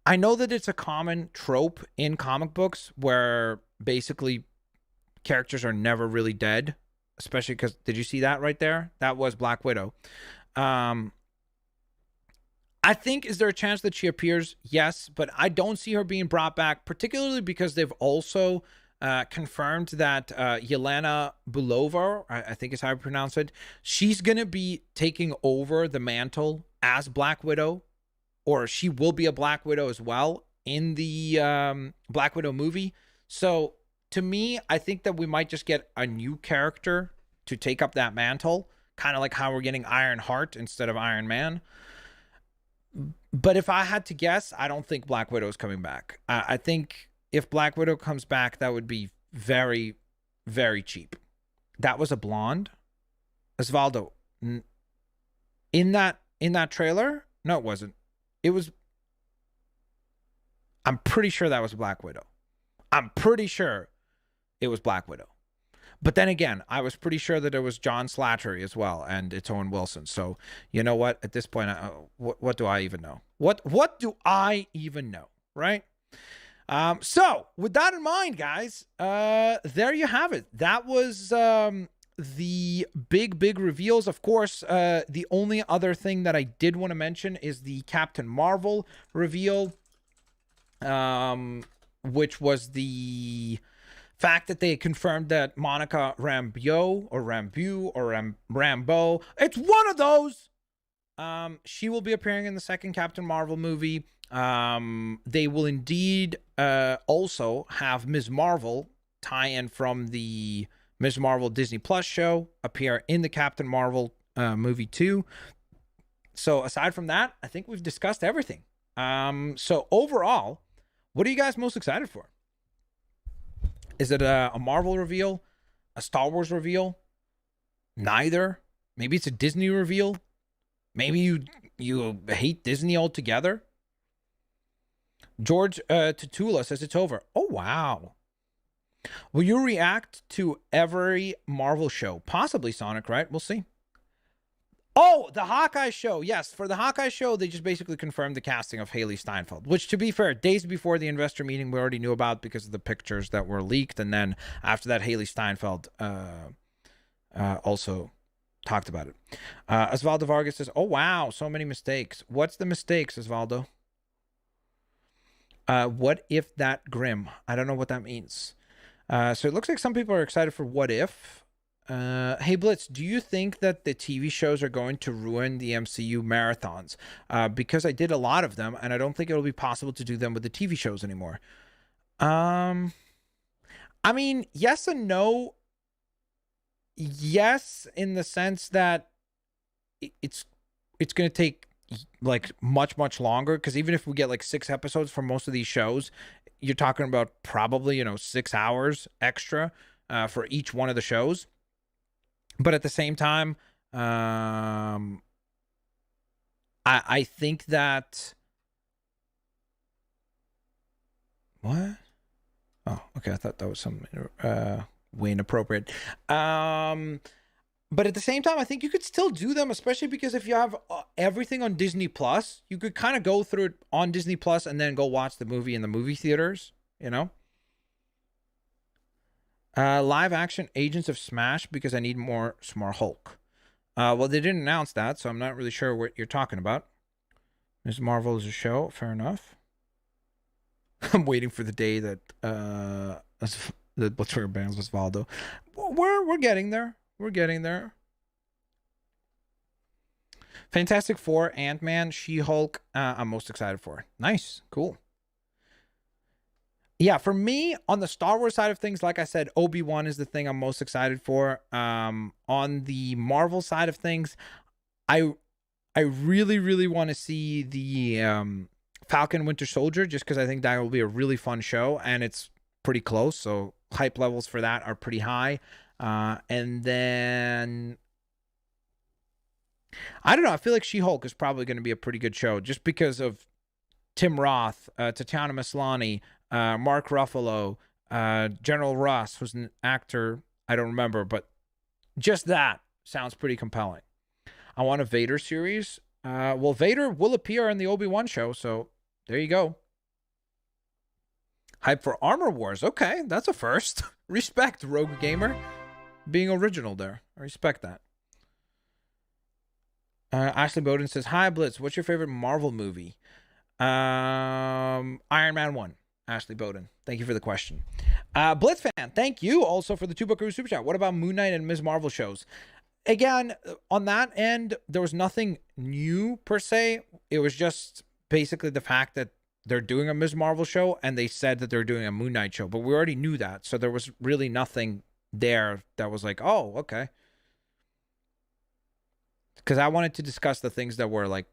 I know that it's a common trope in comic books where basically characters are never really dead, especially because, did you see that right there? That was Black Widow. I think, is there a chance that she appears? Yes, but I don't see her being brought back, particularly because they've also confirmed that Yelena Belova, I think is how I pronounce it, she's going to be taking over the mantle as Black Widow, or she will be a Black Widow as well in the Black Widow movie. So to me, I think that we might just get a new character to take up that mantle, kind of like how we're getting Ironheart instead of Iron Man. But if I had to guess, I don't think Black Widow is coming back. I think if Black Widow comes back, that would be very, very cheap. That was a blonde. Osvaldo, in that trailer? No, it wasn't. It was... I'm pretty sure that was Black Widow. I'm pretty sure it was Black Widow. But then again, I was pretty sure that it was John Slattery as well, and it's Owen Wilson. So, you know what? At this point, what do I even know? What do I even know, right? So, with that in mind, guys, there you have it. That was the big reveals. Of course, the only other thing that I did want to mention is the Captain Marvel reveal, which was the fact that they confirmed that Monica Rambeau or Rambeau, it's one of those. She will be appearing in the second Captain Marvel movie. They will indeed also have Ms. Marvel tie-in from the Ms. Marvel Disney Plus show appear in the Captain Marvel movie too. So aside from that, I think we've discussed everything. So overall, What are you guys most excited for? Is it a Marvel reveal? A Star Wars reveal? Neither? Maybe it's a Disney reveal? Maybe you hate Disney altogether? George Tatula says it's over. Oh, wow. Will you react to every Marvel show? Possibly, Sonic, right? We'll see. Oh, the Hawkeye show. Yes, for the Hawkeye show, they just basically confirmed the casting of Haley Steinfeld, which, to be fair, days before the investor meeting, we already knew about because of the pictures that were leaked. And then after that, Haley Steinfeld also talked about it. Osvaldo Vargas says, oh, wow, so many mistakes. What's the mistakes, Osvaldo? What if that grim? I don't know what that means. So it looks like some people are excited for What If. Hey Blitz, do you think that the TV shows are going to ruin the MCU marathons? Because I did a lot of them, and I don't think it'll be possible to do them with the TV shows anymore. I mean, yes and no. Yes, in the sense that it's going to take like much longer, because even if we get like 6 episodes for most of these shows, you're talking about probably 6 hours extra for each one of the shows. But at the same time, I think that... What? Oh, okay. I thought that was something way inappropriate. But at the same time, I think you could still do them, especially because if you have everything on Disney Plus, you could kind of go through it on Disney Plus and then go watch the movie in the movie theaters, Live action Agents of Smash because I need more Smart Hulk. Well, they didn't announce that, so I'm not really sure what you're talking about. Ms. Marvel is a show. Fair enough. I'm waiting for the day that what's her bands was Valdo. We're getting there. We're getting there. Fantastic Four, Ant-Man, She-Hulk. I'm most excited for. Nice, cool. Yeah, for me, on the Star Wars side of things, like I said, Obi-Wan is the thing I'm most excited for. On the Marvel side of things, I really want to see the Falcon Winter Soldier, just because I think that will be a really fun show, and it's pretty close, so hype levels for that are pretty high. And then... I don't know, I feel like She-Hulk is probably going to be a pretty good show, just because of Tim Roth, Tatiana Maslany, Mark Ruffalo, General Ross, who's an actor I don't remember, but just that sounds pretty compelling. I want a Vader series. Well, Vader will appear in the Obi-Wan show, so there you go. Hype for Armor Wars. Okay, that's a first. Respect, Rogue Gamer. Being original there. I respect that. Ashley Bowden says, hi, Blitz. What's your favorite Marvel movie? Iron Man 1. Ashley Bowden, thank you for the question. Blitz fan, thank you also for the $2 super chat. What about Moon Knight and Ms. Marvel shows? Again, on that end, there was nothing new per se. It was just basically the fact that they're doing a Ms. Marvel show and they said that they're doing a Moon Knight show, but we already knew that. So there was really nothing there that was like, oh, okay. Because I wanted to discuss the things that were like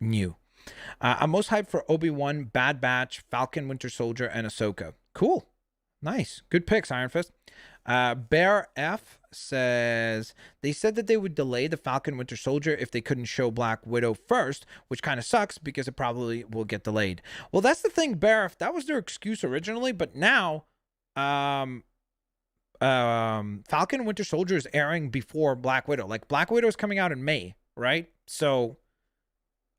new. I'm most hyped for Obi-Wan, Bad Batch, Falcon, Winter Soldier, and Ahsoka. Cool. Nice. Good picks, Iron Fist. Bear F says, they said that they would delay the Falcon Winter Soldier if they couldn't show Black Widow first, which kind of sucks because it probably will get delayed. Well, that's the thing, Bear F. That was their excuse originally, but now Falcon Winter Soldier is airing before Black Widow. Like, Black Widow is coming out in May, right? So...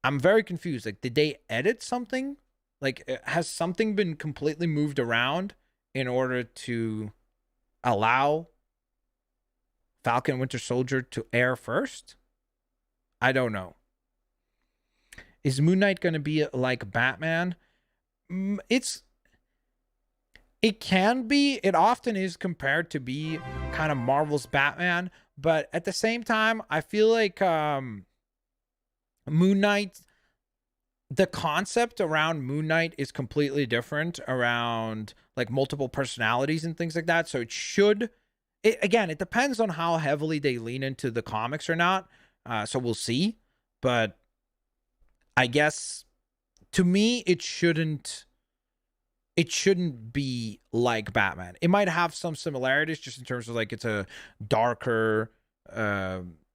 I'm very confused. Like, did they edit something? Like, has something been completely moved around in order to allow Falcon Winter Soldier to air first? I don't know. Is Moon Knight going to be like Batman? It can be. It often is compared to be kind of Marvel's Batman. But at the same time, I feel like... Moon Knight, the concept around Moon Knight is completely different around like multiple personalities and things like that. So again, it depends on how heavily they lean into the comics or not. So we'll see. But I guess to me, it shouldn't it shouldn't be like Batman. It might have some similarities just in terms of like it's a darker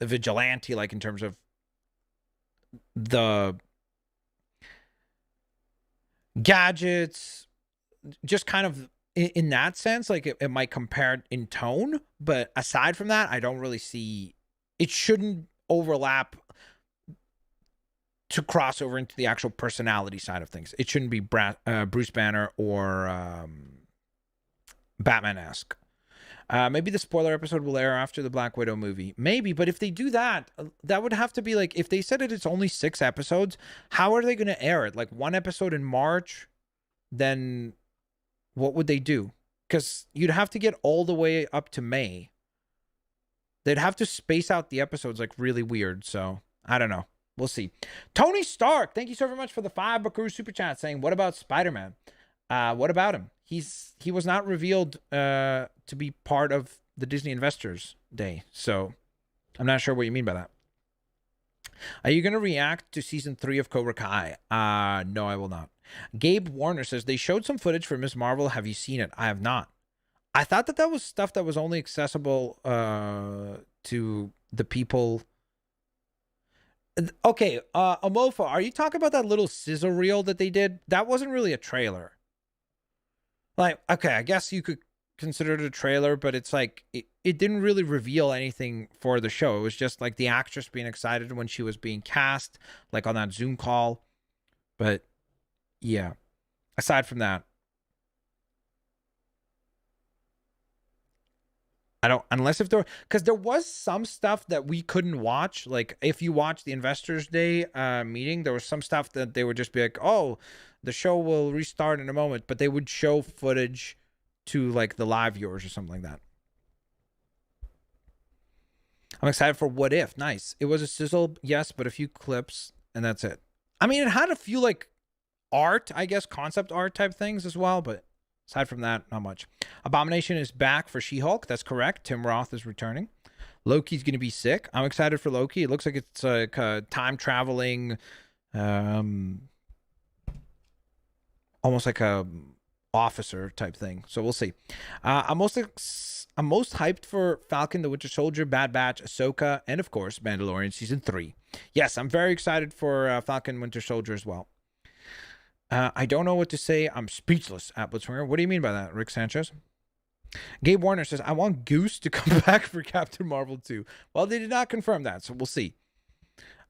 vigilante, like in terms of the gadgets, just kind of in that sense, like it might compare in tone. But aside from that, I don't really see it shouldn't overlap to cross over into the actual personality side of things. It shouldn't be Bruce Banner or Batman-esque. Maybe the spoiler episode will air after the Black Widow movie. Maybe, but if they do that, that would have to be like, if they said it's only 6 episodes, how are they going to air it? Like 1 episode in March, then what would they do? Because you'd have to get all the way up to May. They'd have to space out the episodes like really weird. So I don't know. We'll see. Tony Stark, thank you so very much for the 5 Buckaroo super chat saying, what about Spider-Man? What about him? He was not revealed to be part of the Disney Investors Day. So I'm not sure what you mean by that. Are you going to react to season 3 of Cobra Kai? No, I will not. Gabe Warner says, they showed some footage for Ms. Marvel. Have you seen it? I have not. I thought that was stuff that was only accessible to the people. Okay, Amofa, are you talking about that little sizzle reel that they did? That wasn't really a trailer. Like, okay, I guess you could consider it a trailer, but it's like, it didn't really reveal anything for the show. It was just like the actress being excited when she was being cast, like on that Zoom call. But yeah, aside from that, I don't, unless if there, because there was some stuff that we couldn't watch. Like if you watch the Investors Day meeting, there was some stuff that they would just be like, oh, the show will restart in a moment, but they would show footage to like the live viewers or something like that. I'm excited for What If. Nice. It was a sizzle, yes, but a few clips, and that's it. I mean, it had a few like art, I guess, concept art type things as well, but aside from that, not much. Abomination is back for She-Hulk. That's correct. Tim Roth is returning. Loki's going to be sick. I'm excited for Loki. It looks like it's like a time-traveling, almost like a officer type thing. So we'll see. I'm most hyped for Falcon, the Winter Soldier, Bad Batch, Ahsoka, and of course, Mandalorian Season 3. Yes, I'm very excited for Falcon, Winter Soldier as well. I don't know what to say. I'm speechless at Blitzwinger. What do you mean by that, Rick Sanchez? Gabe Warner says, I want Goose to come back for Captain Marvel 2. Well, they did not confirm that, so we'll see.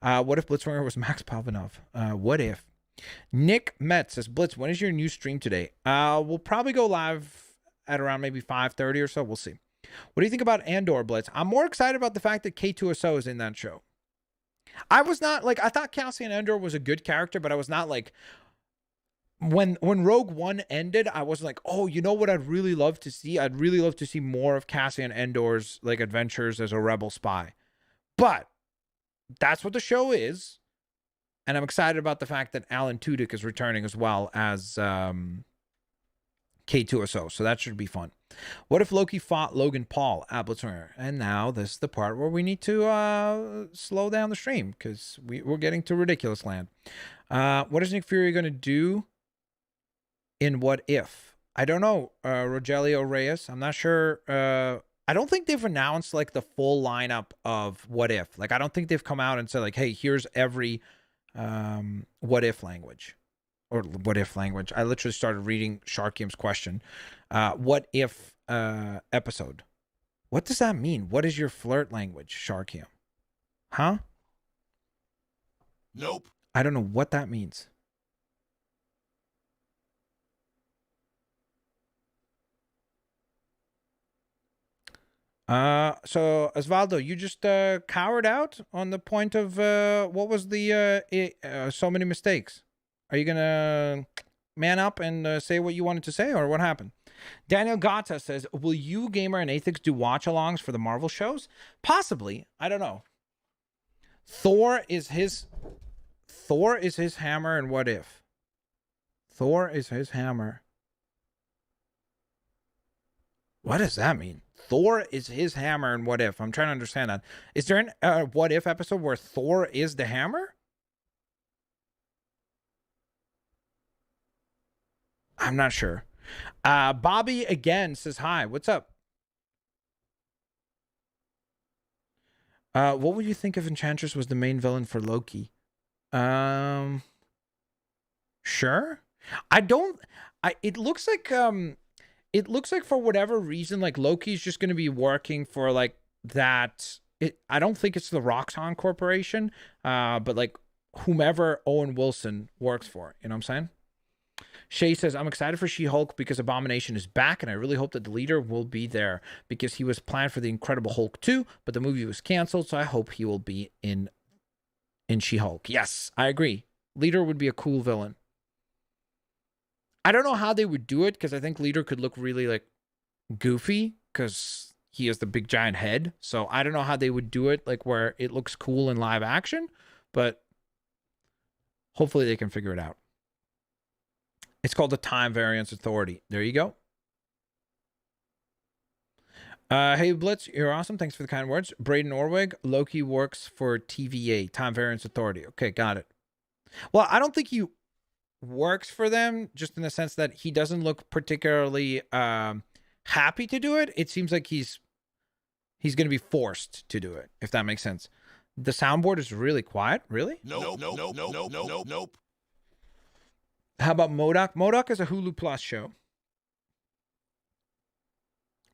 What if Blitzwinger was Max Pavanov? What if? Nick Metz says, Blitz, when is your new stream today? We'll probably go live at around maybe 5:30 or so. We'll see. What do you think about Andor, Blitz? I'm more excited about the fact that K2SO is in that show. I was not, like, I thought Cassian Andor was a good character, but I was not, like, when Rogue One ended, I was like, oh, you know what I'd really love to see? I'd really love to see more of Cassian Andor's, like, adventures as a rebel spy. But that's what the show is. And I'm excited about the fact that Alan Tudyk is returning as well as K2SO. So that should be fun. What if Loki fought Logan Paul at Blitzwinger? And now this is the part where we need to slow down the stream because we're getting to ridiculous land. What is Nick Fury going to do in What If? I don't know. Rogelio Reyes. I'm not sure. I don't think they've announced like the full lineup of What If. Like, I don't think they've come out and said like, hey, here's every What If language. Or What If language. I literally started reading Sharkium's question. What If episode? What does that mean? What is your flirt language, Sharkium? Huh? Nope. I don't know what that means. So Osvaldo, you just cowered out on the point of what was the so many mistakes. Are you gonna man up and say what you wanted to say, or what happened? Daniel Gata says, will you, Gamer and Athix, do watch-alongs for the Marvel shows? Possibly. I don't know. Thor is his hammer, and What If? Thor is his hammer. What does that mean? Thor is his hammer, and What If? I'm trying to understand that. Is there an What If episode where Thor is the hammer? I'm not sure. Bobby again says hi. What's up? What would you think if Enchantress was the main villain for Loki? Sure. I don't. It looks like for whatever reason, like Loki's just going to be working for like that. I don't think it's the Roxxon Corporation, but like whomever Owen Wilson works for. You know what I'm saying? Shay says, I'm excited for She-Hulk because Abomination is back, and I really hope that the leader will be there because he was planned for the Incredible Hulk 2, but the movie was canceled, so I hope he will be in She-Hulk. Yes, I agree. Leader would be a cool villain. I don't know how they would do it because I think Leader could look really like goofy because he has the big giant head. So I don't know how they would do it like where it looks cool in live action, but hopefully they can figure it out. It's called the Time Variance Authority. There you go. Hey, Blitz, you're awesome. Thanks for the kind words. Braden Orwig, Loki works for TVA, Time Variance Authority. Okay, got it. Well, I don't think he works for them, just in the sense that he doesn't look particularly happy to do it. It seems like he's going to be forced to do it, if that makes sense. The soundboard is really quiet. Really? Nope. How about MODOK? MODOK is a Hulu Plus show.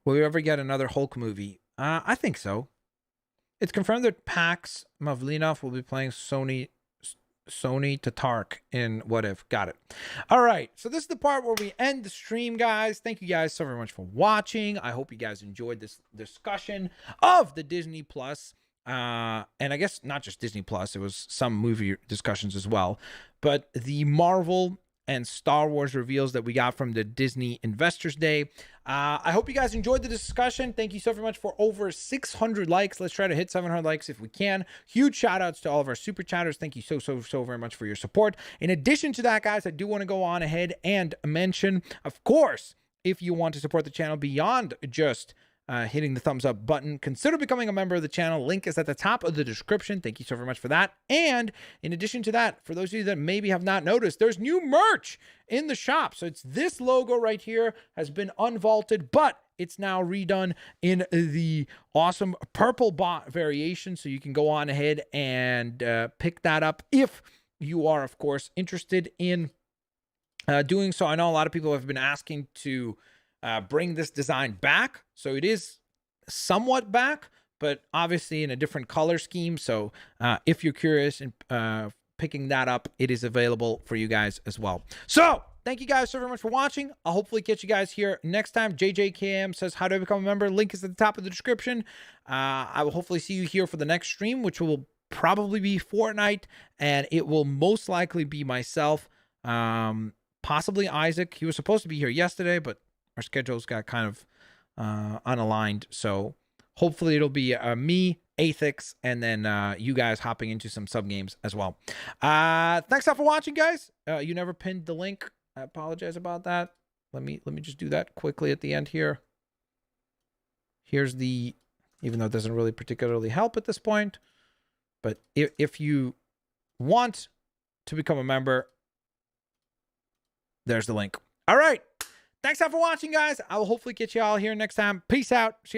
Will we ever get another Hulk movie? I think so. It's confirmed that Pax Mavlinov will be playing Sony Tatark in What If. Got it. All right. So this is the part where we end the stream, guys. Thank you guys so very much for watching. I hope you guys enjoyed this discussion of the Disney Plus. And I guess not just Disney Plus. It was some movie discussions as well. But the Marvel and Star Wars reveals that we got from the Disney Investors Day. I hope you guys enjoyed the discussion. Thank you so very much for over 600 likes. Let's try to hit 700 likes if we can. Huge shout outs to all of our super chatters. Thank you so very much for your support. In addition to that, guys, I do want to go on ahead and mention, of course, if you want to support the channel beyond just hitting the thumbs up button, consider becoming a member of the channel. Link is at the top of the description. Thank you so very much for that. And in addition to that, for those of you that maybe have not noticed, there's new merch in the shop. So it's this logo right here has been unvaulted, but it's now redone in the awesome purple bot variation. So you can go on ahead and pick that up if you are, of course, interested in doing so. I know a lot of people have been asking to bring this design back. So it is somewhat back, but obviously in a different color scheme. So if you're curious in picking that up, it is available for you guys as well. So thank you guys so very much for watching. I'll hopefully catch you guys here next time. JJKM says, how do I become a member? Link is at the top of the description. I will hopefully see you here for the next stream, which will probably be Fortnite, and it will most likely be myself, possibly Isaac. He was supposed to be here yesterday, but our schedules got kind of unaligned. So hopefully it'll be me, Athix, and then you guys hopping into some sub games as well. Thanks all for watching, guys. You never pinned the link. I apologize about that. Let me just do that quickly at the end here. Here's the, even though it doesn't really particularly help at this point, but if you want to become a member, there's the link. All right. Thanks all for watching, guys. I will hopefully get you all here next time. Peace out. See you later.